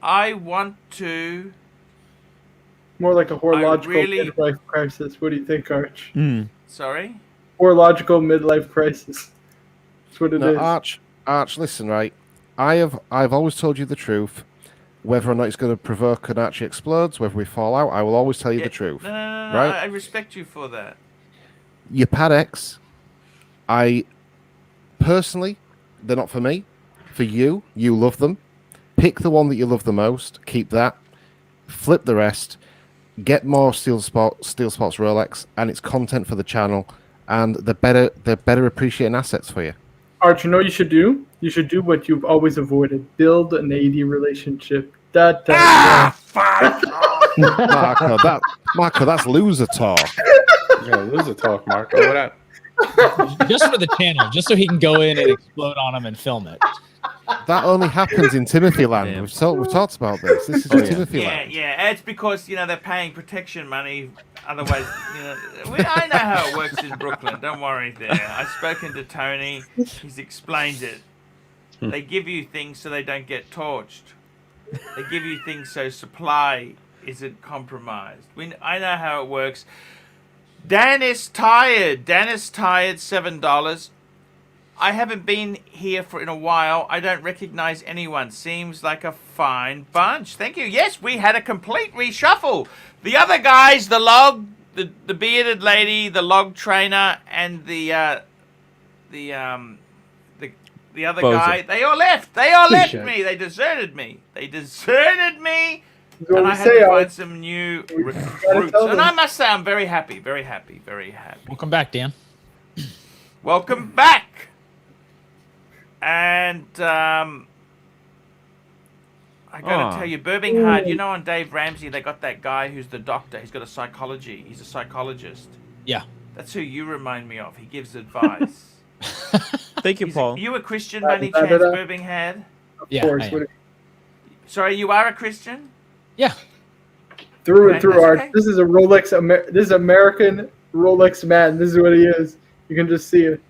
I want to. more like a horological really- midlife crisis. What do you think, Arch? Hmm. Sorry. Horological midlife crisis. That's what it is. No, Arch, listen, right? I've always told you the truth. Whether or not it's going to provoke an Archie explodes, whether we fall out, I will always tell you Yeah, the truth. No, right? I respect you for that. Your Patek's, I personally, they're not for me. For you, you love them. Pick the one that you love the most. Keep that. Flip the rest. Get more Steel Spots Rolex, and it's content for the channel. and they're better appreciating assets for you. Arch, you know what you should do? You should do what you've always avoided. Build an AD relationship. Marco, that's loser talk. Yeah, loser talk, Marco. What up? Just for the channel, just so he can go in and explode on him and film it. That only happens in Timothy land. Damn. We've talked about this. This is Timothy Yeah, land. yeah. It's because they're paying protection money. Otherwise, I know how it works in Brooklyn. Don't worry there. I've spoken to Tony. He's explained it. They give you things so they don't get torched. They give you things so supply isn't compromised. I know how it works. Dan is tired. $7. I haven't been here in a while. I don't recognize anyone. Seems like a fine bunch. Thank you. Yes, we had a complete reshuffle. The other guys, the log, the bearded lady, the log trainer, and the other Bozo. guy, they all left. They all left me. They deserted me. And I had to find some new recruits. And I must say, I'm very happy. Very happy. Very happy. Welcome back, Dan. Welcome back. And I gotta tell you, Birmingham, you know, on Dave Ramsey, they got that guy who's the doctor. He's got a psychology. He's a psychologist. Yeah. That's who you remind me of. He gives advice. Thank you, Paul. You a Christian by any chance, Birmingham? Yeah. Of course. I am. Sorry, you are a Christian? Yeah. Through Okay, and through, that's Arch. okay. This is a Rolex. This is American Rolex man. This is what he is. You can just see it.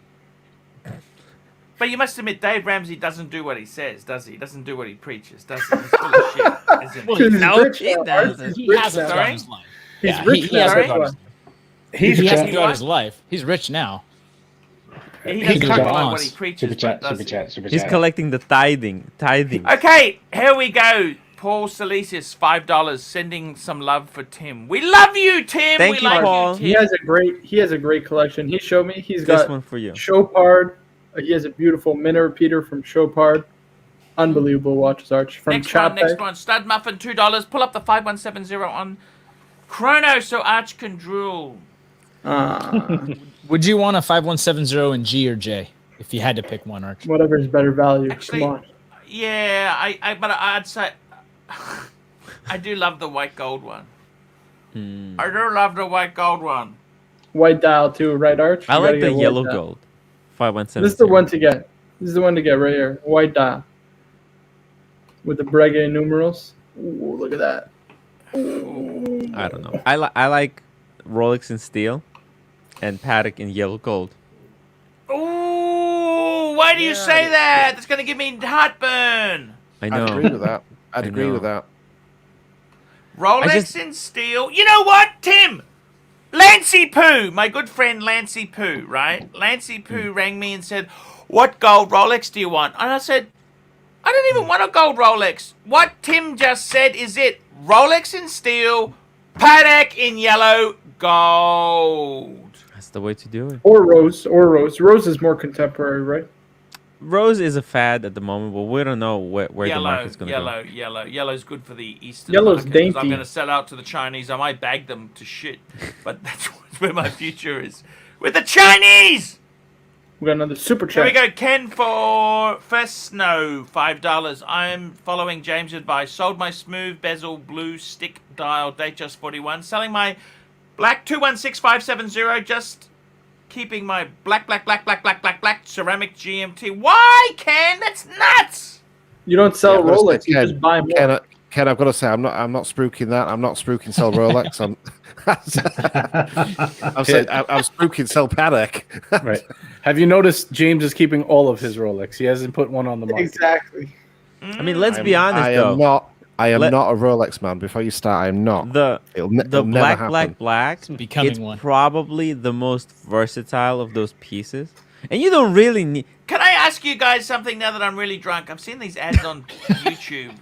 But you must admit, Dave Ramsey doesn't do what he says, does he? He doesn't do what he preaches, does he? He's full of shit, isn't he? He's No, rich he now, doesn't. Arch. He's He rich hasn't now. throughout his life. He's Yeah, rich he now. hasn't Sorry? throughout his- He's He hasn't rich. throughout his life. He's rich now. He He doesn't can follow bounce. what he preaches, Super but chat, does super he? chat, super He's chat. collecting the tithing. Okay, here we go. Paul Salesius, $5, sending some love for Tim. We love you, Tim. Thank we you, love Paul. you, Tim. He has a great collection. He showed me. He's This got one for you. Chopard. He has a beautiful minnow repeater from Chopard. Unbelievable watches, Arch. From Next one, Chape. next one. Stud Muffin, $2. Pull up the 5170 on Chrono so Arch can drool. Would you want a 5170 in G or J if you had to pick one, Arch? Whatever is better value. Actually, Come on. yeah, but I'd say I do love the white gold one. I do love the white gold one. White dial too, right, Arch? I You like gotta the get white yellow dial. gold. 5170. This is the one to get. This is the one to get right here. White dial. With the Breguet numerals. Ooh, look at that. I don't know. I like Rolex in steel and Patek in yellow gold. Ooh, why do you say that? That's going to give me heartburn. I I'd agree know. with that. I'd I agree know. with that. Rolex in steel. You know what, Tim? Lancey Poo, my good friend Lancey Poo, right? Lancey Poo rang me and said, "What gold Rolex do you want?" And I said, "I don't even want a gold Rolex. What Tim just said is it. Rolex in steel, Patek in yellow gold." That's the way to do it. Or Rose. Rose is more contemporary, right? Rose is a fad at the moment, but we don't know where the Yellow, market's going to go. yellow. Yellow's good for the Eastern Yellow's market, 'cause I'm dainty. going to sell out to the Chinese. I might bag them to shit, but that's where my future is. With the Chinese! We got another super Here chat. we go. Ken for Fesno, $5. I'm following James' advice. Sold my smooth bezel blue stick dial Datejust 41. Selling my black 216570. Just keeping my black ceramic GMT. Why, Ken? That's nuts. You don't sell Yeah, I've gotta Rolex. say, You just buy more. Ken, I've got to say, I'm not spooking that. I'm not spooking sell Rolex. I'm spooking sell Patek. Right. Have you noticed James is keeping all of his Rolex? He hasn't put one on the market. Exactly. I mean, let's be honest, I though. am not. I am Let- not a Rolex man. Before you start, I am not. The It'll the never happen. black, becoming it's one. probably the most versatile of those pieces. And you don't really need... Can I ask you guys something now that I'm really drunk? I've seen these ads on YouTube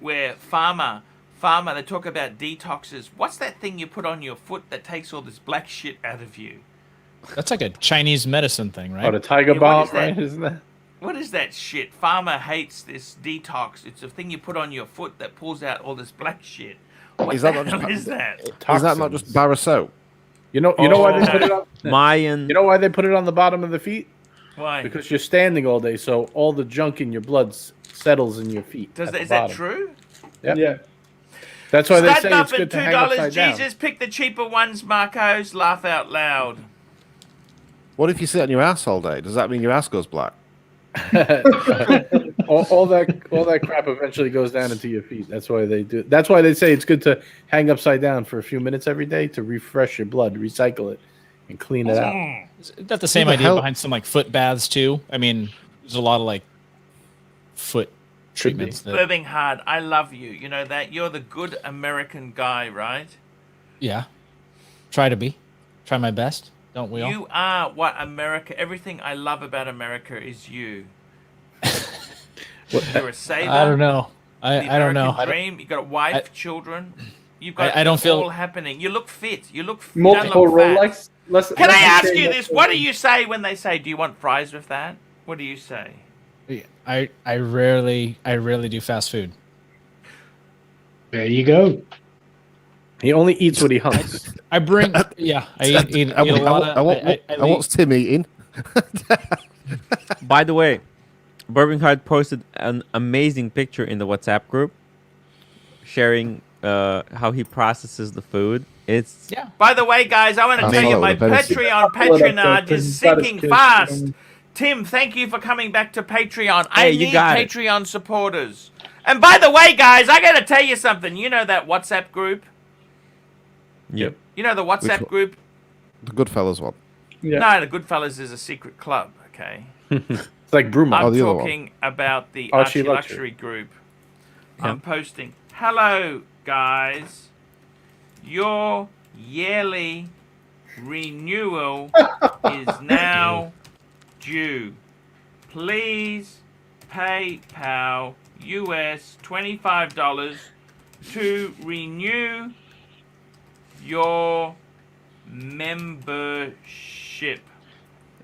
where they talk about detoxes. What's that thing you put on your foot that takes all this black shit out of you? That's like a Chinese medicine thing, right? Oh, the Tiger Yeah, what Bomb, is that? right? Isn't that? What is that shit? Farmer hates this detox. It's a thing you put on your foot that pulls out all this black shit. What Is the that not hell just- is that? Is that not just bar of soap? You know why they put it on? Mayan. You know why they put it on the bottom of the feet? Why? Because you're standing all day, so all the junk in your blood settles in your feet. Is at the that bottom. true? Yep. Yeah. That's why they Stud say it's muffin, good to hang upside $2. down. Jesus, pick the cheaper ones, Marcos. Laugh out loud. What if you sit on your ass all day? Does that mean your ass goes black? all that crap eventually goes down into your feet. That's why they do. That's why they say it's good to hang upside down for a few minutes every day to refresh your blood, recycle it, and clean it out. Is that the same Who the idea hell- behind some like foot baths too? I mean, there's a lot of like foot treatments. That, Irving Hard, I love you. You know that? You're the good American guy, right? yeah. Try to be. Try my best. Don't we all? You are what America, everything I love about America is you. You're a saver. I don't know. The I don't know. American dream. You've got a wife, children. You've got I don't it feel- all happening. You look fit. You look Multiple you don't look fat. Rolex. Let's, Can let's I just ask say you that- this? What do you say when they say, do you want fries with that? What do you say? I rarely do fast food. There you go. He only eats what he hunts. I bring yeah. I eat a lot of. I what's Tim eating? By the way, Bourbon Card posted an amazing picture in the WhatsApp group, sharing how he processes the food. It's Yeah. By the way, guys, I want to I'll tell you follow my the benefit. Patreon Follow that patronage because is he's got his sinking kids, fast. and- Tim, thank you for coming back to Patreon. I Hey, you need got it. Patreon supporters. And by the way, guys, I got to tell you something. You know that WhatsApp group? yep. You know the WhatsApp one? group? The Goodfellas one. Yeah. No, the Goodfellas is a secret club, okay? It's like Bruma. I'm the other one. talking about the Archie Archie Luxury. Luxury group. I'm posting, hello, guys. Your yearly renewal is now due. Please PayPal US $25 to renew your membership.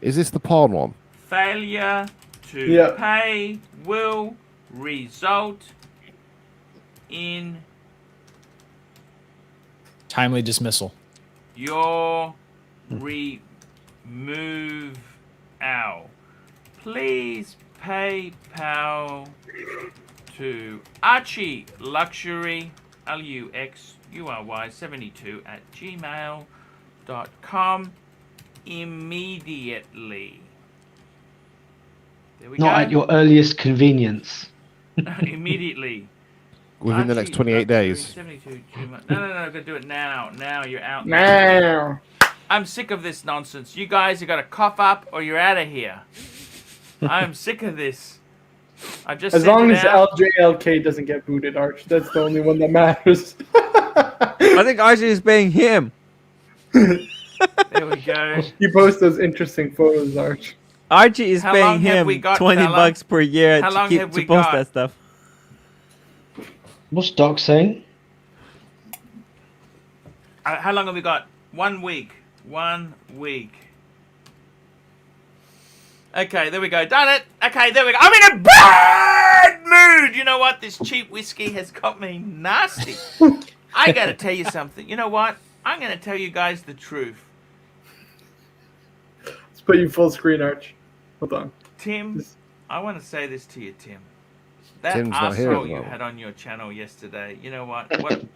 Is this the porn one? Failure to Yeah. pay will result in Timely dismissal. your removal. Please PayPal to Archie Luxury LUXURY72 at gmail.com immediately. There we Not go. at your earliest convenience. Immediately. Within the next 28 days. 72 Gmail. No, I'm gonna do it now. Now you're out. Now. I'm sick of this nonsense. You guys have got to cough up or you're out of here. I'm sick of this. I just As sent long it as out. LJLK doesn't get booted, Arch, that's the only one that matters. I think Archie is paying him. There we go. You post those interesting photos, Arch. Archie is How paying long have him we got, $20 fella? per year How long to have we post got? that stuff. What's Doc saying? How long have we got? 1 week. 1 week. Okay, there we go. Done it. Okay, there we go. I'm in a bad mood. You know what? This cheap whiskey has got me nasty. I got to tell you something. You know what? I'm going to tell you guys the truth. Let's put you full screen, Arch. Hold on. Tim, I want to say this to you, Tim. That Tim's not here at arsehole the you moment. had on your channel yesterday, you know what? What a prick.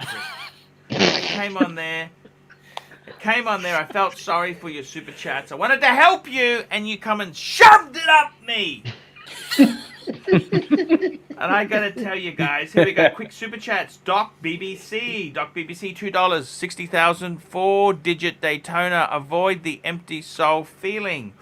I came on there. I felt sorry for your super chats. I wanted to help you, and you come and shoved it up me. And I gotta tell you guys, here we go. Quick super chats. Doc BBC $2, 60,000 4-digit Daytona. Avoid the empty soul feeling.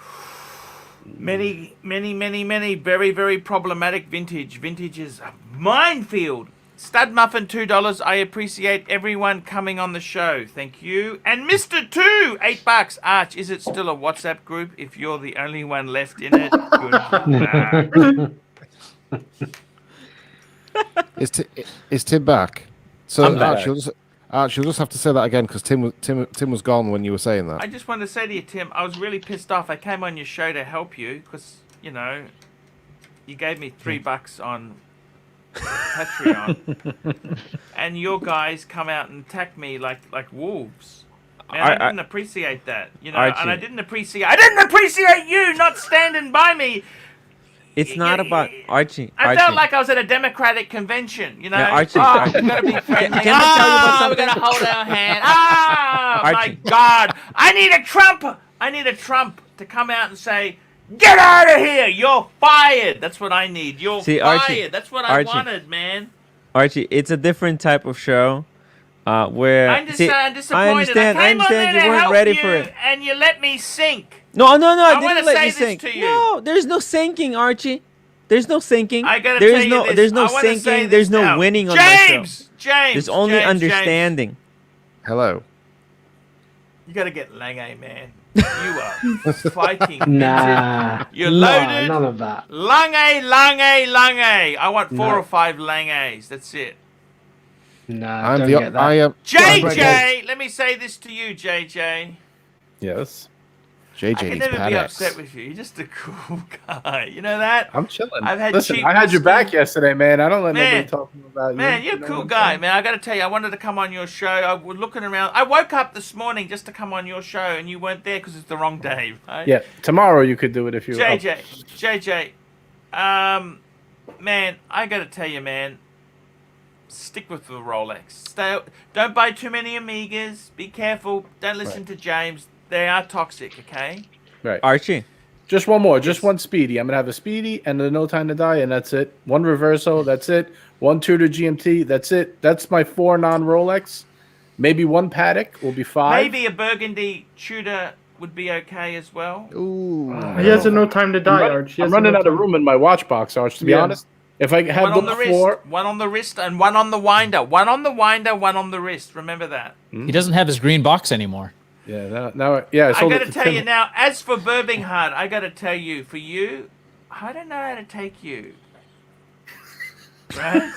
Many, very, very problematic vintage. Vintage is a minefield. Stud Muffin, $2. I appreciate everyone coming on the show. Thank you. And Mr. 2, $8. Arch, is it still a WhatsApp group if you're the only one left in it? Good luck. Is Tim back? So I'm back. Archie, you'll just have to say that again because Tim was gone when you were saying that. I just wanted to say to you, Tim, I was really pissed off. I came on your show to help you because, you know, you gave me $3 on Patreon. And your guys come out and attack me like wolves. Man, I didn't appreciate that, you know, Archie. and I didn't appreciate you not standing by me. It's not about Archie. I Archie. felt like I was at a Democratic convention, you know. Yeah, Archie, we gotta be friendly. can I tell you about We're something? gonna hold our hand. Ah, my Archie. God! I need a Trump. I need a Trump to come out and say, "Get out of here! You're fired." That's what I need. You're See, fired. Archie, That's what I Archie. wanted, man. Archie, it's a different type of show. Where I'm see, disappointed. I understand. I I came on there understand to you weren't help ready you, for it. and you let me sink. No, I wanna didn't let say you this sink. to you. No, there's no sinking, Archie. There's no sinking. I gotta There's tell you no, this. there's no I wanna say sinking. this There's no now. winning on my show. James. There's only James. understanding. Hello. You gotta get Lange, man. You are fighting. Nah. You're nah, loaded. none of that. Lange. I want 4 or 5 Langes. That's it. Nah, I'm don't the get that. I am JJ, let me say this to you, JJ. Yes. I JJ can needs never be Pad upset X. with you. You're just a cool guy. You know that? I'm chilling. I've had Listen, cheap I had your back whiskey. yesterday, man. I don't let Man. nobody talk about you. Man, you're a know cool what I'm guy, saying? man. I got to tell you, I wanted to come on your show. I was looking around. I woke up this morning just to come on your show, and you weren't there because it's the wrong day, right? Yeah, tomorrow you could do it if you. JJ, man, I got to tell you, man, stick with the Rolex. Don't buy too many Amigas. Be careful. Don't listen to James. They are toxic, okay? Right. Archie. Just one more. Just one Speedy. I'm gonna have a Speedy and a No Time to Die, and that's it. One Reverso. That's it. One Tudor GMT. That's it. That's my 4 non-Rolex. Maybe one Paddock will be 5. Maybe a Burgundy Tudor would be okay as well. Ooh. He has a no time to die, Arch. He I'm has a running no out of time. room in my watch box, Arch. To be Yeah. honest, if I have One on the those 4, wrist, one on the wrist, and one on the winder. One on the winder, one on the wrist. Remember that. He doesn't have his green box anymore. yeah, now, yeah. I I sold got it to to tell Tim. you now, as for Birmingham, I got to tell you, for you, I don't know how to take you. Right?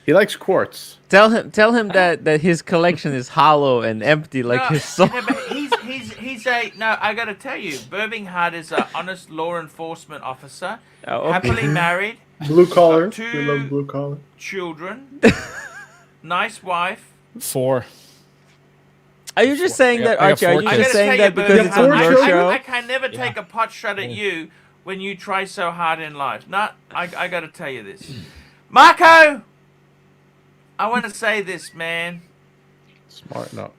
He likes quartz. Tell him that his collection is hollow and empty like No, his soul. no, but he's a no. I got to tell you, Birmingham is an honest law enforcement officer, Oh, okay. happily married, Blue collar. Two- We love blue collar. children, nice wife. 4. Are you just saying that, I got Archie? Are 4 you I kids. just gotta saying tell that you, because it's on Birmingham, your I- show? I can never take a pot shot at you when you try so hard in life. Not, I got to tell you this, Marco. I want to say this, man. Smart, no.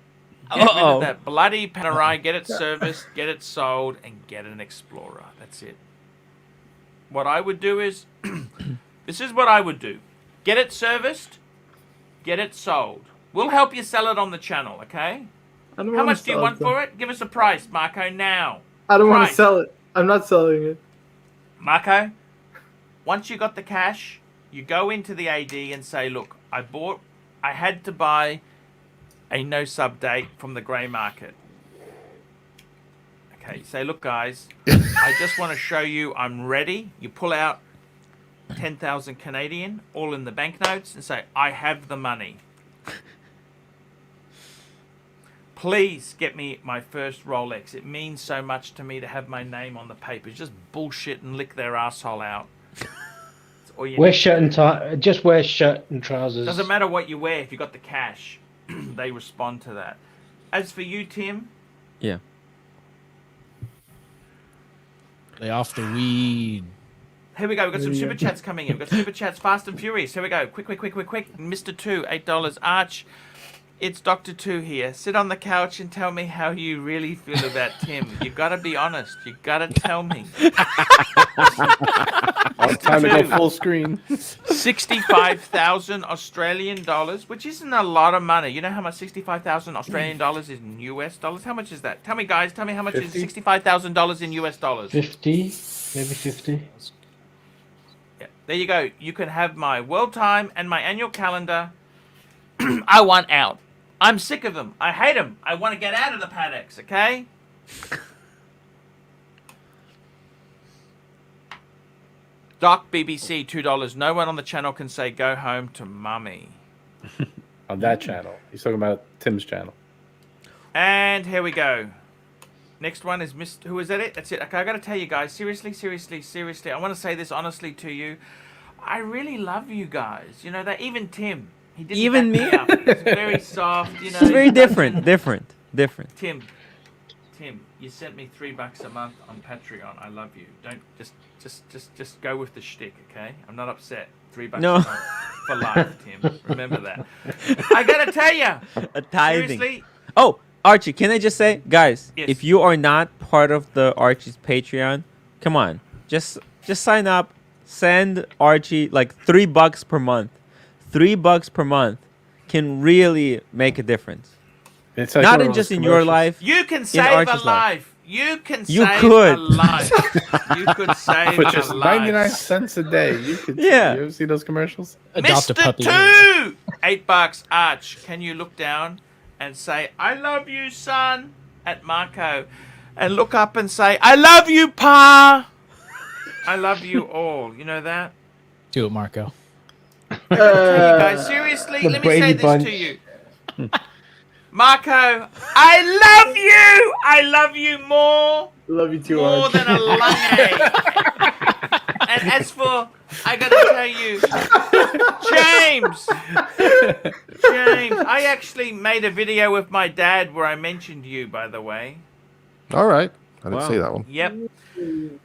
Get rid Uh-oh. of that bloody Panerai. Get it serviced, get it sold, and get an Explorer. That's it. What I would do is, this is what I would do: get it serviced, get it sold. We'll help you sell it on the channel, okay? I don't How wanna much do you sell want though. for it? Give us a price, Marco, now. I don't want to Price. sell it. I'm not selling it. Marco, once you got the cash, you go into the AD and say, look, I had to buy a no sub date from the grey market. Okay, say, look, guys, I just want to show you I'm ready. You pull out 10,000 Canadian, all in the banknotes, and say, I have the money. Please get me my first Rolex. It means so much to me to have my name on the paper. Just bullshit and lick their asshole out. That's all you Wear need. shirt and tie. Just wear shirt and trousers. Doesn't matter what you wear if you got the cash. They respond to that. As for you, Tim, Yeah. Lay off the weed. here we go. We've got some super chats coming in. We've got super chats fast and furious. Here we go. Quick. Mr. 2, $8. Arch, it's Dr. 2 here. Sit on the couch and tell me how you really feel about Tim. You gotta be honest. You gotta tell me. Time to go full screen. 65,000 Australian dollars, which isn't a lot of money. You know how much 65,000 Australian dollars is in US dollars? How much is that? Tell me, guys. Tell me how much is 50? $65,000 in US dollars. 50, maybe 50. Yeah. There you go. You can have my world time and my annual calendar. I want out. I'm sick of them. I hate them. I want to get out of the paddocks, okay? Doc BBC, $2. No one on the channel can say go home to mummy. On that channel. He's talking about Tim's channel. And here we go. Next one is Mr. Who is that it? That's it. Okay, I got to tell you guys, seriously. I want to say this honestly to you. I really love you guys. You know that even Tim. He didn't Even back me? up. He's very soft. You know. It's very different. different. Tim, you sent me $3 a month on Patreon. I love you. Don't just go with the shtick, okay? I'm not upset. $3 No. a month for life, Tim. Remember that. I gotta tell you, A tithing. seriously. Oh, Archie, can I just say, guys, Yes. if you are not part of the Archie's Patreon, come on, just sign up. Send Archie like $3 per month. $3 per month can really make a difference. It's like Not one in of just those in your commercials. life. You can save a Archie's life. life. You can You save could. a life. You could save For a just life. 99 cents a day. You could. Yeah. You ever see those commercials? Adopt a Mr. puppy. 2! $8, Arch. Can you look down and say, I love you, son, at Marco? And look up and say, I love you, Pa! I love you all. You know that? Do it, Marco. Tell you guys, seriously, the let me say Brady this Bunch. to you. Marco, I love you! I love you more! Love you too, More Arch. than a lungae. And as for, I gotta tell you, James, I actually made a video with my dad where I mentioned you, by the way. All right. I didn't Wow. see that one. Yep.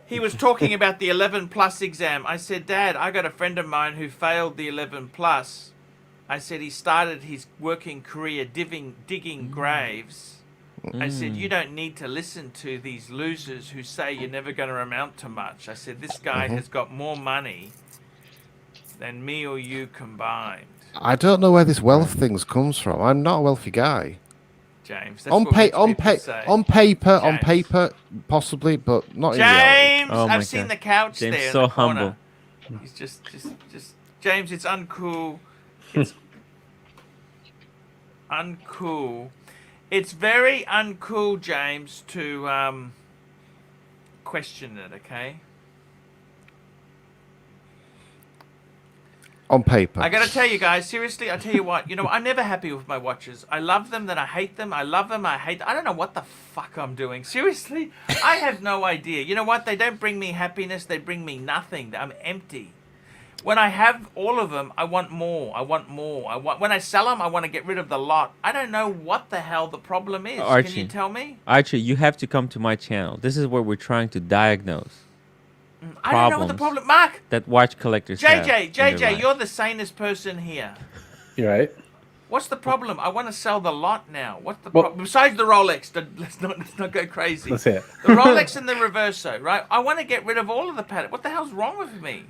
He was talking about the 11 plus exam. I said, Dad, I got a friend of mine who failed the 11 plus. I said he started his working career digging graves. I said, you don't need to listen to these losers who say you're never going to amount to much. I said, this guy has got more money than me or you combined. I don't know where this wealth things comes from. I'm not a wealthy guy. James, that's On what rich people say. on paper, possibly, but not in reality. James, Oh my I've seen God. the couch James, there in so the corner. humble. He's just James, it's uncool. It's uncool. It's very uncool, James, to question it, okay? On paper. I gotta tell you guys, seriously, I tell you what, you know, I'm never happy with my watches. I love them, then I hate them. I love them, I hate them. I don't know what the fuck I'm doing. Seriously, I have no idea. You know what? They don't bring me happiness. They bring me nothing. I'm empty. When I have all of them, I want more. I want more. When I sell them, I want to get rid of the lot. I don't know what the hell the problem is. Can Archie. you tell me? Archie, you have to come to my channel. This is where we're trying to diagnose I don't know what the Problems. problem. Mark, that watch collectors have in their JJ, life. you're the sanest person here. You're right. What's the problem? I want to sell the lot now. What's the Well- problem? Besides the Rolex, let's not go crazy. Let's hear it. The Rolex and the Reverso, right? I want to get rid of all of the pattern. What the hell's wrong with me?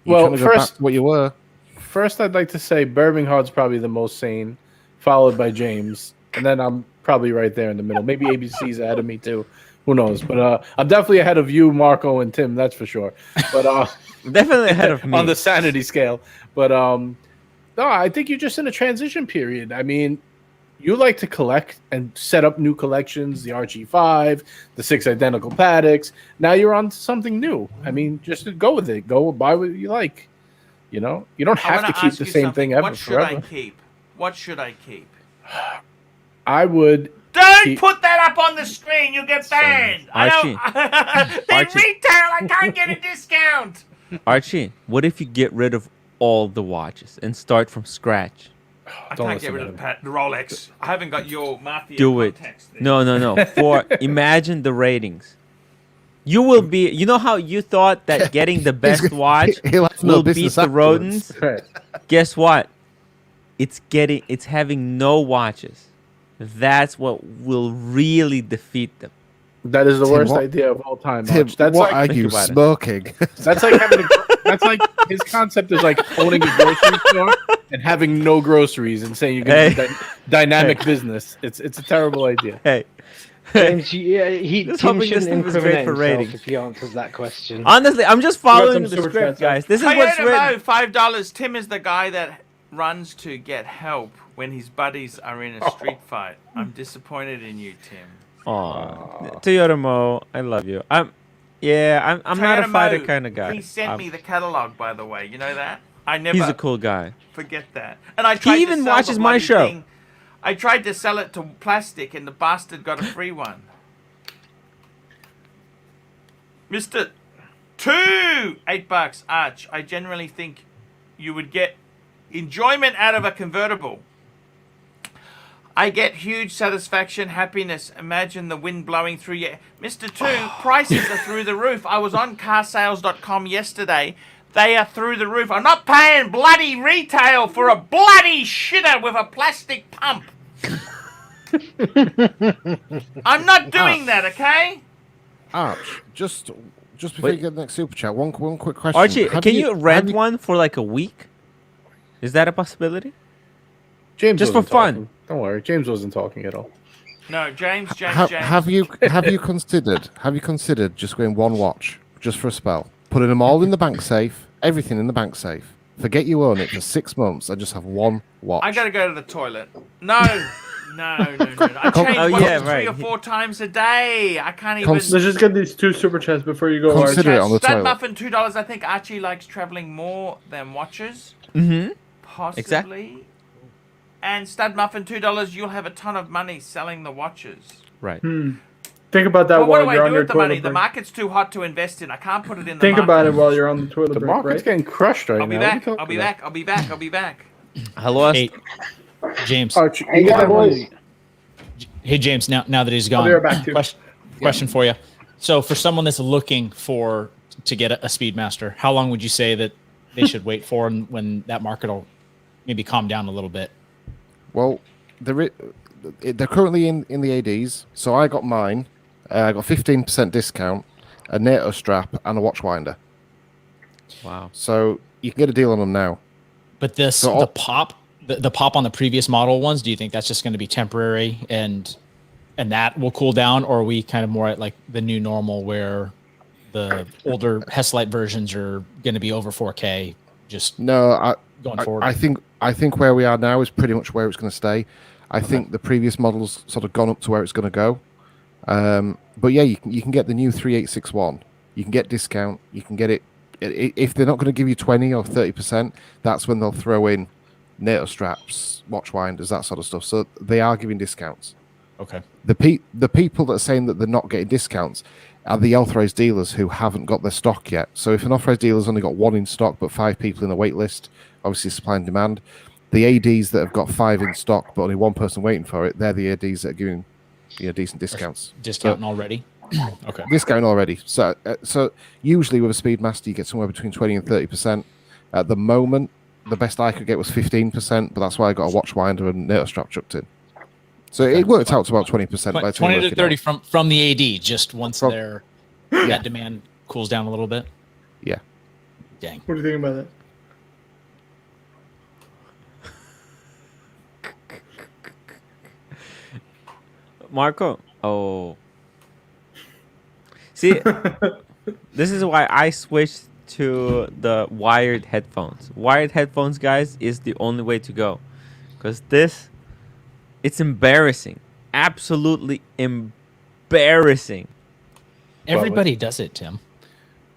You're Well, trying to go back first- to what you were. First, I'd like to say Birmingham's probably the most sane, followed by James, and then I'm probably right there in the middle. Maybe ABC's ahead of me too. Who knows? But I'm definitely ahead of you, Marco, and Tim. That's for sure. But Definitely ahead of me. on the sanity scale. But no, I think you're just in a transition period. I mean, you like to collect and set up new collections, the Archie 5, the 6 identical Paddocks. Now you're on to something new. I mean, just go with it. Go buy what you like. You know, you don't I have wanna to keep ask the you same something. thing ever What should I forever. keep? What should I keep? I would. Don't Keep- put that up on the screen. You get banned. Archie. I don't. They Archie. retail. I can't get a discount. Archie, what if you get rid of all the watches and start from scratch? I Don't can't get listen rid to of him. the Rolex. I haven't got your mafia Do it. contacts there. No. For imagine the ratings. You will be. You know how you thought that getting the best watch He'll have no will beat business the afterwards. rodents? Right. Guess what? It's having no watches. That's what will really defeat them. That is the Tim, worst what- idea of all time. Tim, Arch. That's what like are you about it. smoking? that's like having that's like his concept is like owning a grocery store and having no groceries and saying you're going to Hey. dynamic business. It's a terrible idea. Hey, James, Just Tim hoping this shouldn't stuff is great incriminate for himself ratings. if he answers that question. honestly, I'm just following some the super script, chats, guys. This is what's Toyota written. Mo, $5. Tim is the guy that runs to get help when his buddies are in a street fight. I'm disappointed in you, Tim. Aw, Toyota Mo, I love you. I'm not a Toyota fighter Mo, kind of guy. He sent me the catalog, by the way. You know that? I never He's a cool guy. forget that. And I tried even to sell watches the my bloody show. thing. I tried to sell it to plastic, and the bastard got a free one. Mr. $8, Arch. I generally think you would get enjoyment out of a convertible. I get huge satisfaction, happiness. Imagine the wind blowing through your... Mr. 2, prices are through the roof. I was on carsales.com yesterday. They are through the roof. I'm not paying bloody retail for a bloody shitter with a plastic pump. I'm not doing that, okay? Arch, just before you get the next super chat, one quick question. Archie, Have can you rent have one for like a week? Is that a possibility? James Just for wasn't fun. talking. Don't worry, James wasn't talking at all. No, James. Have you considered just going one watch just for a spell, putting them all in the bank safe, everything in the bank safe, forget you own it for 6 months, and just have one watch? I gotta go to the toilet. No. I change watches 3 or 4 times a day. I can't even... Let's just get these 2 super chats before you go. Consider it on the Stud toilet. Muffin, $2. I think Archie likes traveling more than watches. Mm-hmm. Possibly. Exactly. And Stud Muffin, $2. You'll have a ton of money selling the watches. Right. Think about that But what while do you're I on do your with the toilet money? The break. market's too hot to invest in. I can't put it in the Think market. about it while you're on the toilet The break, market's right? getting crushed right I'll be now. What are you back. talking I'll be about? back. I'll be back. I'll be back. Hello. Hey, James. Archie, Hey, you get that boys. money. Hey, James. Now that he's I'll gone, be right back, too. question for you. So, for someone that's looking to get a Speedmaster, how long would you say that they should wait for, and when that market will maybe calm down a little bit? Well, they're currently in the ADs, so I got mine. I got 15% discount, a NATO strap, and a watch winder. Wow. So you can get a deal on them now. But this So the pop on the previous model ones, do you think that's just going to be temporary and that will cool down, or are we kind of more at like the new normal where the older Heslite versions are going to be over 4K just No, going forward? I think where we are now is pretty much where it's going to stay. I think the previous models sort of gone up to where it's going to go. But yeah, you can get the new 3861. You can get discount. You can get it if they're not going to give you 20 or 30%. That's when they'll throw in NATO straps, watch winders, that sort of stuff. So they are giving discounts. Okay. The people that are saying that they're not getting discounts are the authorized dealers who haven't got their stock yet. So if an authorized dealer's only got 1 in stock but 5 people in the wait list, obviously supply and demand, the ADs that have got 5 in stock but only 1 person waiting for it, they're the ADs that are giving decent discounts. Discounting already? Okay. Discount already. So usually with a Speedmaster you get somewhere between 20 and 30%. At the moment, the best I could get was 15%, but that's why I got a watch winder and NATO strap chucked in. So it worked out to about 20%. By the time 20 you to work it 30 out. from the AD, just once that demand cools down a little bit. Yeah. Dang. What do you think about that? Marco. Oh. See, this is why I switched to the wired headphones. Wired headphones, guys, is the only way to go. Because it's embarrassing. Absolutely embarrassing. Everybody does it, Tim.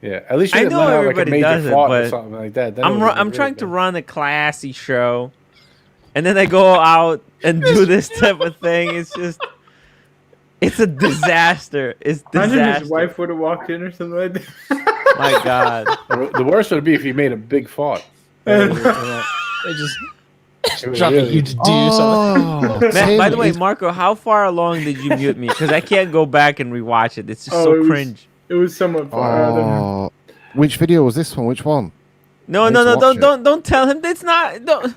Yeah, at least you I didn't know let out like a everybody major does it, fart or but something like that. Then it I'm would've been I'm really trying to bad. run a classy show, and then I go out and do this type of thing. It's a disaster. It's Imagine disaster. his wife would have walked in or something like that. My God. The worst would be if he made a big fart. They just drop a huge deuce on it. Man, by the way, Tim, Marco, how far along did you mute me? Because I can't go back and rewatch it. It's just so it was- cringe. It was somewhat far. I don't know. Which video was this one? Which one? No, I no, need no! to Don't, watch don't, don't tell him. It's not. Don't.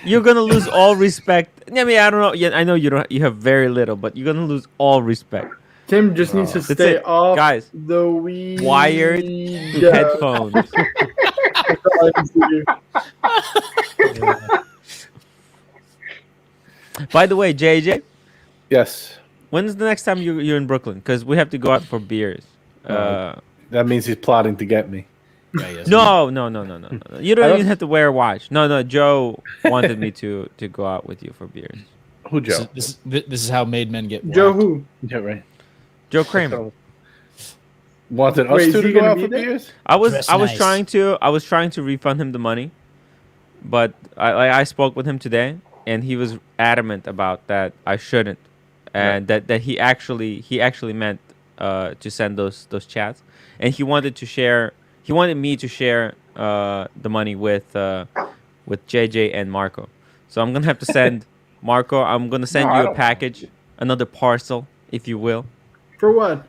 You're gonna lose all respect. I mean, I don't know. Yeah, I know you don't. You have very little, but you're gonna lose all respect. Tim just needs to That's stay it. off Guys, the weed. wired headphones. That's all I can see. By the way, JJ, Yes, when's the next time you're in Brooklyn? Because we have to go out for beers. that means he's plotting to get me. No. You don't don't- even have to wear a watch. No. Joe wanted me to go out with you for beers. Who, Joe? This is how made men get Joe whacked. who? Yeah, right. Joe Kramer. Wanted us Wait, is two he to go gonna out be for there? beers? I was Dress trying to refund him the money, but I spoke with him today, and he was adamant about that I shouldn't, and that he actually meant to send those chats, and he wanted me to share the money with JJ and Marco. So I'm gonna have to send Marco, I'm gonna send No, I you a don't- package, another parcel, if you will. For what?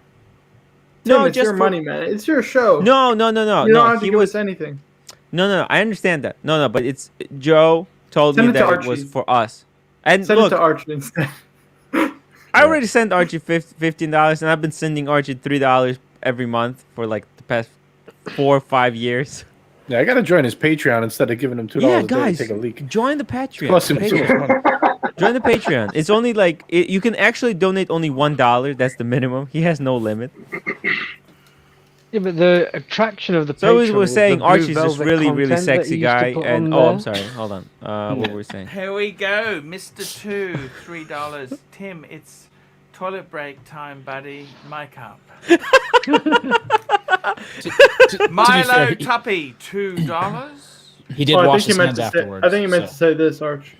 No, Tim, it's just your for- money, man. It's your show. No. You don't No, have to he give was us anything. no. I understand that. No, but it's Joe told Send me it to that it Archie. was for us. And Send look, it to Archie instead. I already sent Archie $15, and I've been sending Archie $3 every month for like the past 4 or 5 years. Yeah, I gotta join his Patreon instead of giving him $2 Yeah, a day guys, to take a leak. join the Patreon. Plus him too much money. Join the Patreon. It's only like you can actually donate only $1. That's the minimum. He has no limit. Yeah, but the attraction of the So we Patreon were was the saying blue Archie's this velvet really content that sexy you used to guy, put and on oh, I'm there. sorry. Hold on. What were we saying? Here we go, Mr. Two, $3. Tim, it's toilet break time, buddy. Mic up. To be Milo fair, Tuppy, $2. he did Oh, wash his hands to say, afterwards. I think he meant to so. say this, Arch.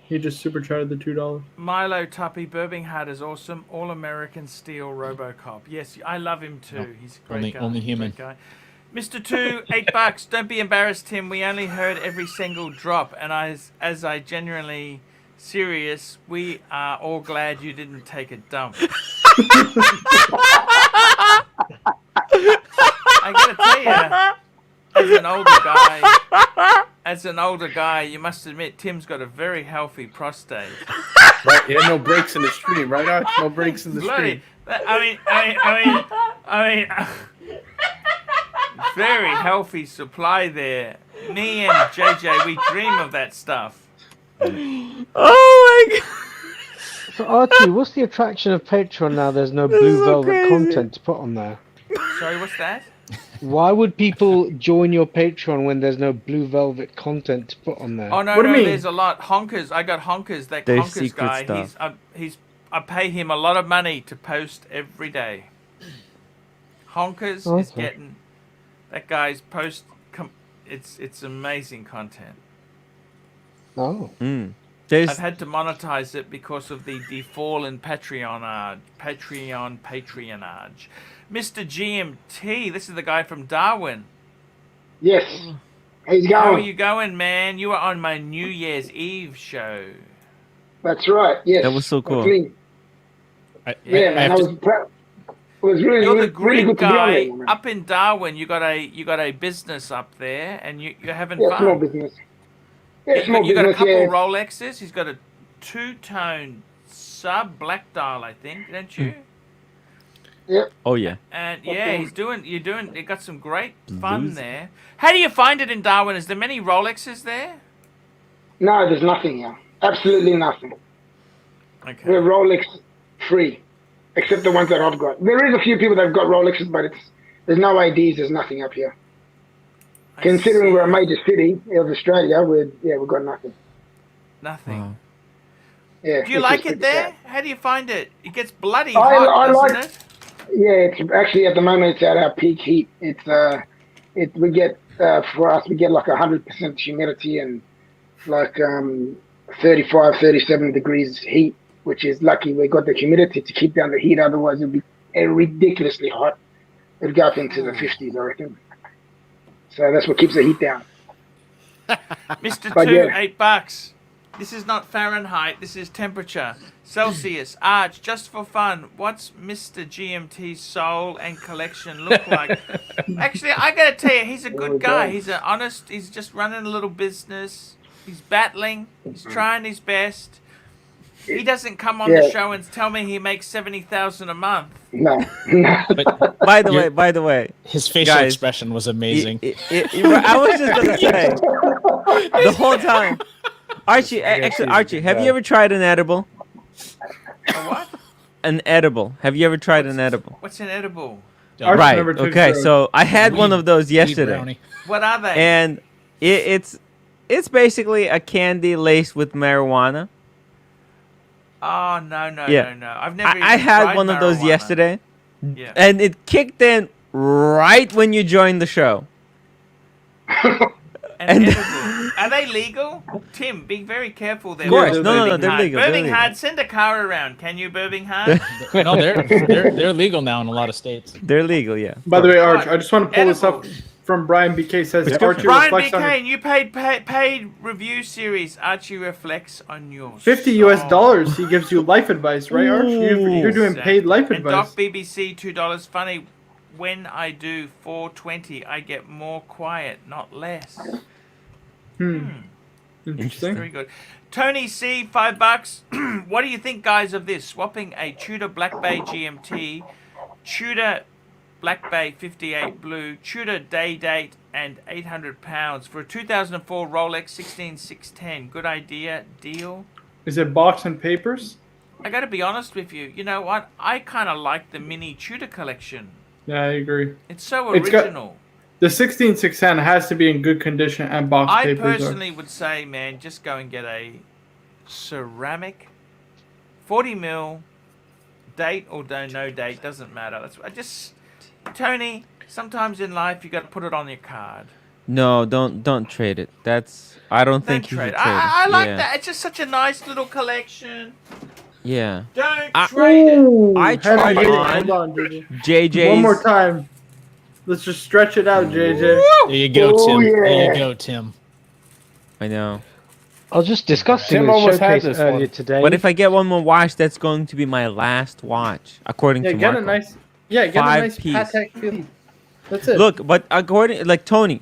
He just super chatted the $2. Milo Tuppy, Birmingham is awesome. All American Steel Robocop. Yes, I love him too. No, He's a great only- guy. only human. Great guy. Mr. Two, $8. Don't be embarrassed, Tim. We only heard every single drop, and as I genuinely serious, we are all glad you didn't take a dump. I gotta tell you, as an older guy, you must admit Tim's got a very healthy prostate. Right? Yeah, no breaks in the stream, right, Arch? No breaks in the Bloody, stream. I mean, very healthy supply there. Me and JJ, we dream of that stuff. Oh my god! So Archie, what's the attraction of Patreon now? There's no This is blue so velvet crazy. content to put on there. Sorry, what's that? Why would people join your Patreon when there's no blue velvet content to put on there? Oh no, What do you no, mean? there's a lot. Honkers, I got Honkers. That There's Honkers secret guy, stuff. I pay him a lot of money to post every day. Honkers is Okay. getting that guy's post. It's amazing content. Oh. Mm. I've There's had to monetize it because of the defallen patronage. Mr. GMT, this is the guy from Darwin. Yes. How's it How are going? you going, man? You were on my New Year's Eve show. That's right. Yes. That was so cool. That's me. Yeah, I man. I have was to, proud. It was really, You're the really, really Greek good to be on guy there, man. up in Darwin. You got a business up there, and you're having Yeah, small fun. business. Yeah, small You got a business. couple Yeah. Rolexes. He's got a two-tone sub black dial, I think, don't you? Yep. oh yeah. And yeah, you got some great fun there. How do you find it in Darwin? Is there many Rolexes there? No, there's nothing here. Absolutely nothing. Okay. We're Rolex free, except the ones that I've got. There is a few people that've got Rolexes, but there's no IDs. There's nothing up here. I Considering see. we're a major city of Australia, we've got nothing. Nothing. Wow. Yeah. Do you which like is it pretty there? sad. How do you find it? It gets bloody I hot, doesn't like- it? Yeah, it's actually at the moment it's at our peak heat. We get for us we get like 100% humidity and like 35, 37 degrees heat, which is lucky we got the humidity to keep down the heat. Otherwise it'd be ridiculously hot. It'd go up into the 50s, I reckon. So that's what keeps the heat down. Mr. But Two, yeah. $8. This is not Fahrenheit. This is temperature. Celsius. Arch, just for fun. What's Mr. GMT's soul and collection look like? Actually, I gotta tell you, he's a good guy. He's an honest. He's just running a little business. He's battling. He's trying his best. He doesn't come on the Yeah. show and tell me he makes 70,000 a month. No, no. but By the You're- way, by the way, his facial Guys, expression was amazing. I was just gonna say the whole time. Archie, actually, Archie, have you ever tried an edible? A what? An edible. Have you ever tried an edible? What's an edible? Archie Right. never took Okay. drugs. So I had one Weed- of those Weed yesterday, brownie. What are they? and it's basically a candy laced with marijuana. Oh no. Yeah. I've never. I even had tried one of those marijuana. yesterday, Yeah. and it kicked in right when you joined the show. An And- edible. Are they legal? Tim, be very careful there. Of course. with No, no, no, Birmingham. they're legal, they're Birmingham, legal. send a car around. Can you, Birmingham? No, they're legal now in a lot of states. They're legal, yeah. By the way, Arch, What? I just want to pull this up. Edibles. from Brian BK says Prescription. Archie Brian reflects on BK, you paid review series. Archie reflects on your $50 US. He gives you life advice, right, Arch? You're doing paid life And advice. Doc BBC $2. Funny, when I do 420, I get more quiet, not less. Interesting. Very good. Tony C, $5. What do you think, guys, of this? Swapping a Tudor Black Bay GMT, Tudor Black Bay 58 Blue, Tudor Day Date, and £800 for a 2004 Rolex 16610. Good idea, deal? Is it box and papers? I got to be honest with you. You know what? I kind of like the mini Tudor collection. Yeah, I agree. It's so It's got- original. The 16610 has to be in good condition and box I papers. personally would say, man, just go and get a ceramic 40 mil date or no date, doesn't matter. Tony, sometimes in life you got to put it on your card. No, don't trade it. I don't think you should trade it. I like Yeah. that. It's just such a nice little collection. Yeah. Don't I- trade it. I Heavy tried hitting. on Hold on, JJ. JJ's. One more time. Let's just stretch it out, JJ. There you go, Oh, Tim. There yeah. you go, Tim. I know. I was just discussing Tim the almost had showcase this one. earlier today. But if I get one more watch, that's going to be my last watch, according Yeah, to get Marco. a nice. Yeah, get a 5 nice piece. Patek Philippe. That's it. Look, but according like Tony,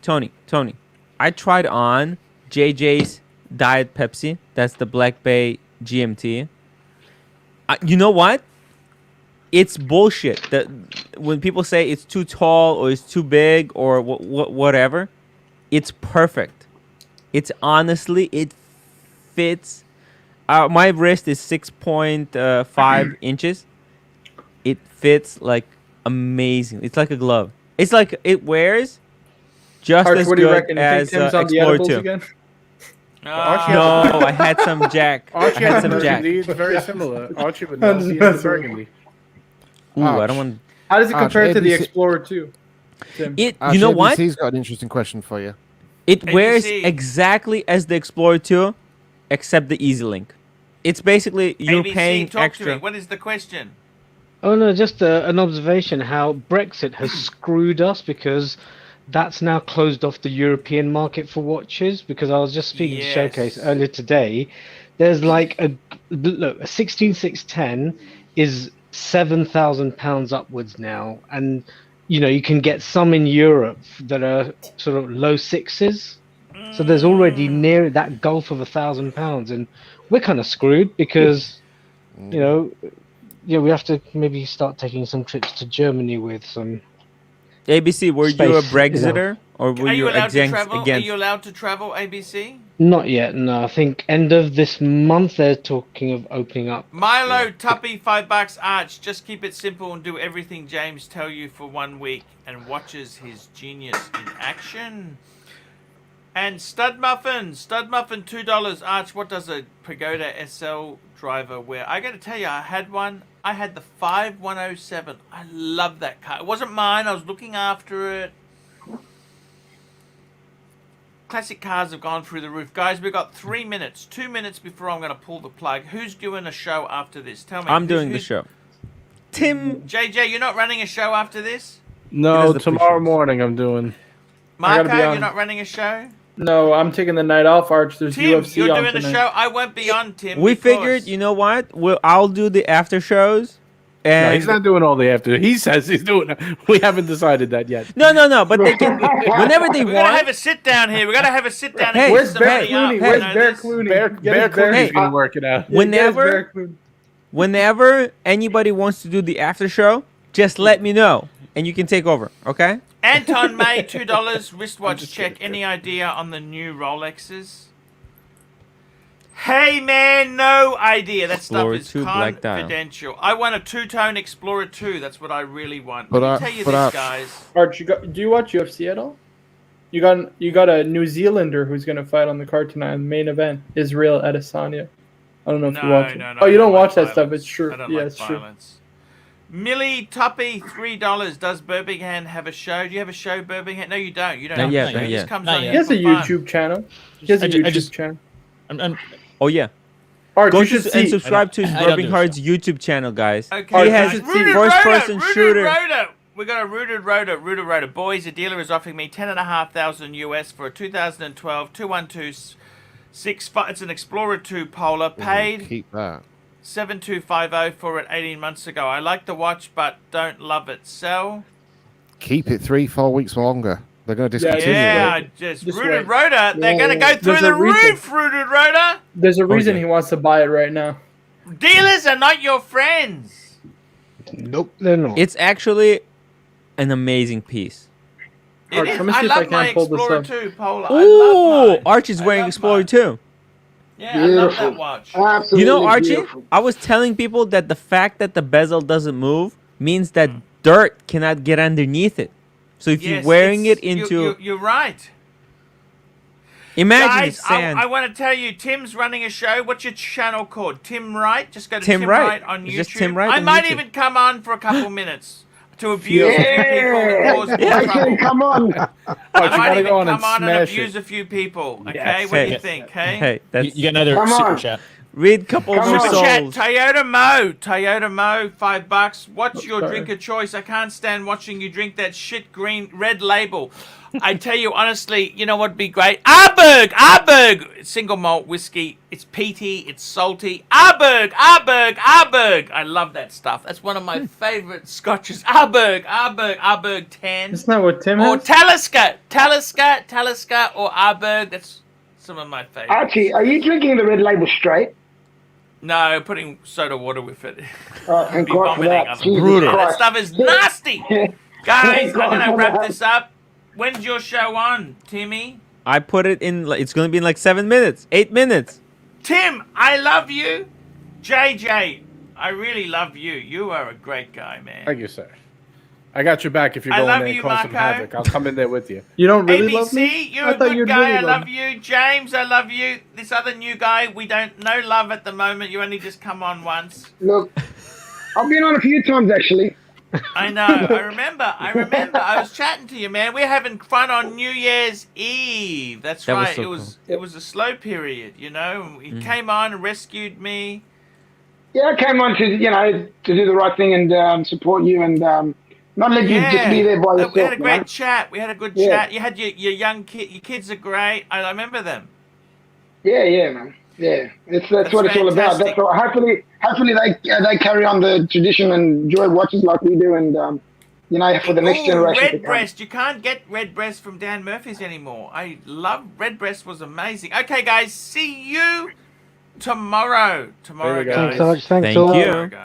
I tried on JJ's Diet Pepsi. That's the Black Bay GMT. You know what? It's bullshit. That when people say it's too tall or it's too big or whatever, it's perfect. It's honestly, it fits. My wrist is 6.5 inches. It fits like amazing. It's like a glove. It's like it wears just Arch, as what do you good reckon? You as think Tim's on the Explorer edibles 2. again? Archie No, I had some Jack. I Archie had and some Jack. Burgundy, very similar. Archie with Nancy and Burgundy. Ooh, I don't want. How does it compare to the ABC Explorer 2? Tim? It. You know what? ABC's got an interesting question for you. It wears ABC. exactly as the Explorer 2, except the Easy Link. It's basically you're ABC, paying talk to me. extra. What is the question? Oh no, just an observation how Brexit has screwed us because that's now closed off the European market for watches. Because I was just speaking to Showcase Yes. earlier today. There's like a 16610 is £7,000 upwards now, and you know you can get some in Europe that are sort of low sixes. So there's already near that gulf of £1,000, and we're kind of screwed because you know. Yeah, we have to maybe start taking some trips to Germany with some. ABC, were you a Space, Brexiter or were Are you allowed to against? travel? Are against? you allowed to travel, ABC? Not yet, no. I think end of this month they're talking of opening up. Milo, Tuppy, $5. Arch, just keep it simple and do everything James tell you for 1 week and watches his genius in action. And Stud Muffin, $2. Arch, what does a Pagoda SL driver wear? I got to tell you, I had one. I had the 5107. I love that car. It wasn't mine. I was looking after it. Classic cars have gone through the roof. Guys, we've got 3 minutes. 2 minutes before I'm going to pull the plug. Who's doing a show after this? Tell me. I'm doing the show. Tim, JJ, you're not running a show after this? He No, does the tomorrow push-ups. morning I'm doing. gotta Marco, be on. you're not running a show? No, I'm taking the night off, Arch. There's Tim, UFC you're on doing a tonight. show? I won't be on, Tim. we because- figured, you know what? I'll do the after shows. No, And he's not doing all the after. He says he's doing it. We haven't decided that yet. no, but they can whenever they We gotta have want. a sit down here. We gotta have a sit down. Hey, and Where's get Bear somebody up, Clooney? you Where's know Bear this? Clooney? Bear Get his Clooney's Bear- gonna work it out. Yeah, get his Whenever Bear Clooney. Whenever anybody wants to do the after show, just let me know and you can take over, okay? Anton May, $2 wristwatch check. Any idea on the new Rolexes? Hey man, no idea. That Explorer stuff is 2 black dial. confidential. I want a two-tone Explorer 2. That's what I really want. But, Let me tell you but, this, guys. Arch, do you watch UFC at all? You got a New Zealander who's gonna fight on the card tonight in the main event, Israel Adesanya. I don't know if you watch it. No, Oh, you I don't like watch that stuff. violence. It's true. I don't Yeah, like it's true. violence. Millie Tuppy, $3. Does Birmingham have a show? Do you have a show, Birmingham? No, you don't. You don't. Not have yet, a show. not It yet. just comes Not on yet. He has a for fun. YouTube channel. He has a I YouTube just- channel. I'm Oh yeah. Arch, Go you should to and see. subscribe to his I don't Birmingham do Hard's YouTube channel, guys. Okay, He guys. has Rudy first person Rudy shooter. Rhoda. We got a Rooted Rotor. Rooted Rotor. Boys, a dealer is offering me $10,500 US for a 2012 21265. It's an Explorer 2 Polar. Paid Keep that. 7250 for it 18 months ago. I like the watch, but don't love it. Sell. Keep it 3-4 weeks longer. They're going to discontinue Yeah, it. just Just Rooted wait. Rotor. They're going to go through There's the a reason. roof, Rooted Rotor. There's a reason yeah. he wants to buy it right now. Dealers are not your friends. Nope, they're not. It's actually an amazing piece. It Arch, is. let me I see if I love my can pull this Explorer up. 2 Polar. I Ooh, love mine. Archie's I wearing love Explorer mine. too. Yeah, I love that Beautiful. watch. Absolutely. You know, Archie, beautiful. I was telling people that the fact that the bezel doesn't move means that dirt cannot get underneath it. So if you're Yes, wearing it it's- into, you're right. imagine Guys, it's sand. I want to tell you, Tim's running a show. What's your channel called? Tim Wright? Just go to Tim Tim Wright. Wright on YouTube. It's just Tim Wright I on might YouTube. even come on for a couple minutes to abuse a few people and Yeah. cause more Make sure trouble. you come on. Arch, I you might gotta even go on come and on and smash abuse it. a few people. Okay, Yes. what do you Hey. think? Hey, Hey, that's You get another Come super on. chat. read couple Come more on. Super chat, souls. Toyota Mo, $5. What's your sorry. drink of choice? I can't stand watching you drink that shit green red label. I tell you honestly, you know what'd be great? Arberg, single malt whiskey. It's peaty, it's salty. Arberg. I love that stuff. That's one of my favorite scotches. Arberg 10. Isn't that what Tim Or has? Talisker or Arberg. That's some of my favorites. Archie, are you drinking the red label straight? No, putting soda water with it. Oh, thank Be God for vomiting that. other- Jesus Brutal. Yeah, that Christ. stuff is nasty. Guys, Thank I'm God gonna for wrap that. this up. When's your show on, Timmy? I put it in. It's gonna be in like 7 minutes, 8 minutes. Tim, I love you. JJ, I really love you. You are a great guy, man. Thank you, sir. I got your back if you're I going love there and you, cause some Marco. havoc. I'll come in there with you. You don't really love ABC, me? you're I a thought good you'd guy. really I love love me. you. James, I love you. This other new guy, we don't know love at the moment. You only just come on once. Look, I've been on a few times actually. I know. I remember. I was chatting to you, man. We're having fun on New Year's Eve. That's That was right. so It was a slow period, you know. He came on and rescued me. Yeah, I came on to to do the right thing and support you and not let you just be there by yourself. We had a you great know? chat. We had a good Yeah. chat. You had your young kid. Your kids are great. I remember them. Yeah, man. Yeah, that's what it's all about. fantastic. That's all. Hopefully they carry on the tradition and enjoy watches like we do, and for the next Ooh, generation to come. Redbreast. You can't get Redbreast from Dan Murphy's anymore. I love Redbreast. Was amazing. Okay, guys. See you tomorrow. Tomorrow, There we go. guys. Thanks, Arch. Thanks Thank all. you. Tomorrow, guys.